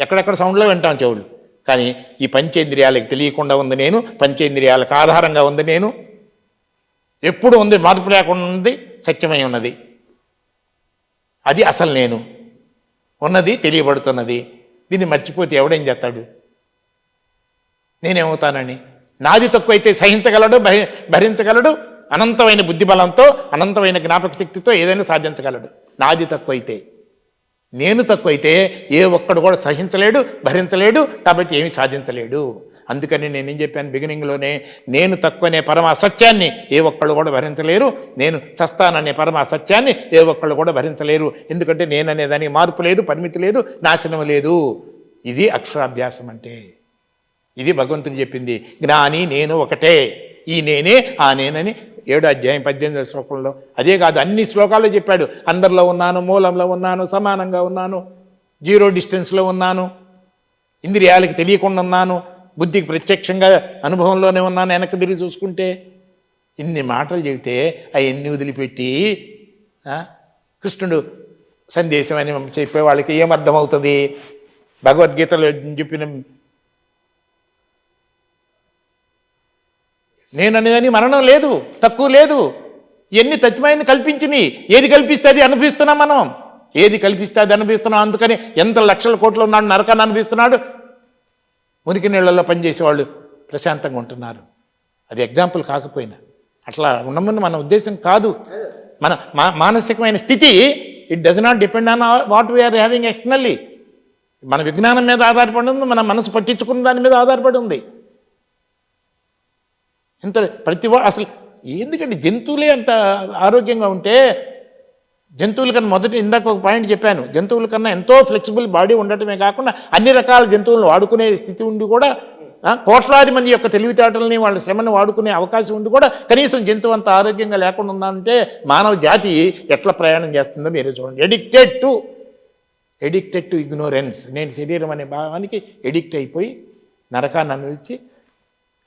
ఎక్కడెక్కడ సౌండ్లో వింటాం చెవులు. కానీ ఈ పంచేంద్రియాలకు తెలియకుండా ఉంది నేను, పంచేంద్రియాలకు ఆధారంగా ఉంది నేను, ఎప్పుడు ఉంది, మార్పు లేకుండా ఉంది, సత్యమై ఉన్నది. అది అసలు నేను ఉన్నది, తెలియబడుతున్నది. దీన్ని మర్చిపోతే ఎవడేం చేస్తాడు? నేనేమవుతానని. నాది తక్కువైతే సహించగలడు, భరించగలడు, అనంతమైన బుద్ధిబలంతో, అనంతమైన జ్ఞాపక శక్తితో ఏదైనా సాధించగలడు. నాది తక్కువైతే, నేను తక్కువైతే ఏ ఒక్కడు కూడా సహించలేడు, భరించలేడు, కాబట్టి ఏమీ సాధించలేడు. అందుకని నేనేం చెప్పాను బిగినింగ్లోనే, నేను తక్కువనే పరమ అసత్యాన్ని ఏ ఒక్కళ్ళు కూడా భరించలేరు, నేను చస్తాననే పరమ అసత్యాన్ని ఏ ఒక్కళ్ళు కూడా భరించలేరు. ఎందుకంటే నేననే దానికి మార్పు లేదు, పరిమితి లేదు, నాశనం లేదు. ఇది అక్షరాభ్యాసం అంటే. ఇది భగవంతుడు చెప్పింది. జ్ఞాని నేను ఒకటే, ఈ నేనే ఆ నేనని 7వ అధ్యాయం 18వ శ్లోకంలో. అదే కాదు, అన్ని శ్లోకాల్లో చెప్పాడు. అందరిలో ఉన్నాను, మూలంలో ఉన్నాను, సమానంగా ఉన్నాను, జీరో డిస్టెన్స్లో ఉన్నాను, ఇంద్రియాలకి తెలియకుండా ఉన్నాను, బుద్ధికి ప్రత్యక్షంగా అనుభవంలోనే ఉన్నాను. వెనక్కి తిరిగి చూసుకుంటే ఇన్ని మాటలు చెబితే అవన్నీ వదిలిపెట్టి కృష్ణుడు సందేశం అని చెప్పే వాళ్ళకి ఏమర్థమవుతుంది? భగవద్గీతలో చెప్పిన నేననేదని మరణం లేదు, తక్కువ లేదు. ఇవన్నీ తత్వమైన కల్పించినవి. ఏది కల్పిస్తే అది అనుభవిస్తున్నాం మనం, ఏది కల్పిస్తే అది అనుభవిస్తున్నాం. అందుకని ఎంత లక్షల కోట్లు ఉన్నాడు, నరకాన్ని అనుభవిస్తున్నాడు, మురికి నీళ్లలో పనిచేసేవాళ్ళు ప్రశాంతంగా ఉంటున్నారు. అది ఎగ్జాంపుల్ కాకపోయినా అట్లా ఉండమని మన ఉద్దేశం కాదు. మన మానసికమైన స్థితి it does not depend on what we're having externally. మన విజ్ఞానం మీద ఆధారపడి ఉంది, మన మనసు పట్టించుకున్న దాని మీద ఆధారపడి ఉంది. ఇంత అసలు ఎందుకంటే జంతువులే అంత ఆరోగ్యంగా ఉంటే జంతువుల కన్నా మొదటి ఇందాక ఒక పాయింట్ చెప్పాను, జంతువుల కన్నా ఎంతో ఫ్లెక్సిబుల్ బాడీ ఉండటమే కాకుండా అన్ని రకాల జంతువులను వాడుకునే స్థితి ఉండి కూడా కోట్లాది మంది యొక్క తెలివితేటలని వాళ్ళ శ్రమను వాడుకునే అవకాశం ఉండి కూడా కనీసం జంతువు అంత ఆరోగ్యంగా లేకుండా ఉందంటే మానవ జాతి ఎట్లా ప్రయాణం చేస్తుందో మీరే చూడండి. Addicted to ignorance. నేను శరీరం అనే భావానికి ఎడిక్ట్ అయిపోయి నరకాన్ని అనుభవించి,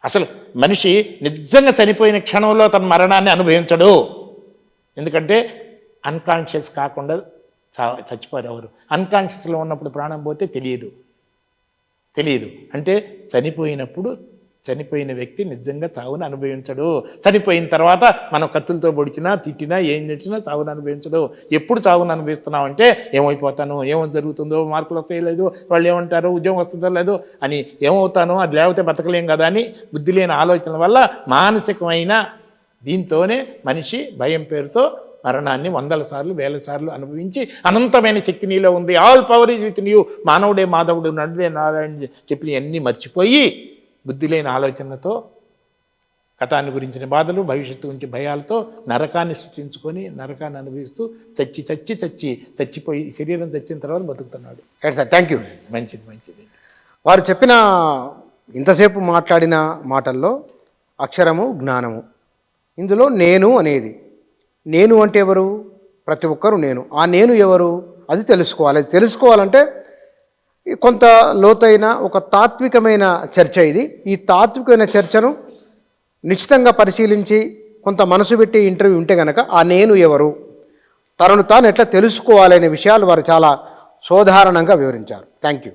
అసలు మనిషి నిజంగా చనిపోయిన క్షణంలో తన మరణాన్ని అనుభవించడు. ఎందుకంటే అన్కాన్షియస్ కాకుండా చచ్చిపోరు ఎవరు. అన్కాన్షియస్లో ఉన్నప్పుడు ప్రాణం పోతే తెలియదు. అంటే చనిపోయిన వ్యక్తి నిజంగా చావును అనుభవించడు. చనిపోయిన తర్వాత మనం కత్తులతో పొడిచినా తిట్టినా ఏం తెచ్చినా చావును అనుభవించడు. ఎప్పుడు చావును అనుభవిస్తున్నామంటే ఏమైపోతాను, ఏమో జరుగుతుందో, మార్కులు వస్తాయో, వాళ్ళు ఏమంటారో, ఉద్యోగం వస్తుందో లేదో అని, ఏమవుతానో, అది లేకపోతే బతకలేం కదా అని బుద్ధి లేని ఆలోచనల వల్ల మానసికమైన దీంతోనే మనిషి భయం పేరుతో మరణాన్ని 100 సార్లు 1000 సార్లు అనుభవించి అనంతమైన శక్తి నీలో ఉంది, all power is with you, మానవుడే మాధవుడు నడుడే నారాయణ చెప్పిన అన్నీ మర్చిపోయి బుద్ధి లేని ఆలోచనలతో గతాన్ని గురించిన బాధలు, భవిష్యత్తు గురించి భయాలతో నరకాన్ని సృష్టించుకొని నరకాన్ని అనుభవిస్తూ చచ్చిపోయి శరీరం చచ్చిన తర్వాత బతుకుతున్నాడు. Right sir, thank you. మంచిది. వారు చెప్పిన ఇంతసేపు మాట్లాడిన మాటల్లో అక్షరము, జ్ఞానము, ఇందులో నేను అనేది, నేను అంటే ఎవరు? ప్రతి ఒక్కరు నేను. ఆ నేను ఎవరు? అది తెలుసుకోవాలి. అది తెలుసుకోవాలంటే కొంత లోతైన ఒక తాత్వికమైన చర్చ ఇది. ఈ తాత్వికమైన చర్చను నిశ్చితంగా పరిశీలించి కొంత మనసు పెట్టి ఇంటర్వ్యూ ఉంటే కనుక ఆ నేను ఎవరు, తనను తాను ఎట్లా తెలుసుకోవాలనే విషయాలు వారు చాలా సోదాహరణంగా వివరించారు. Thank you.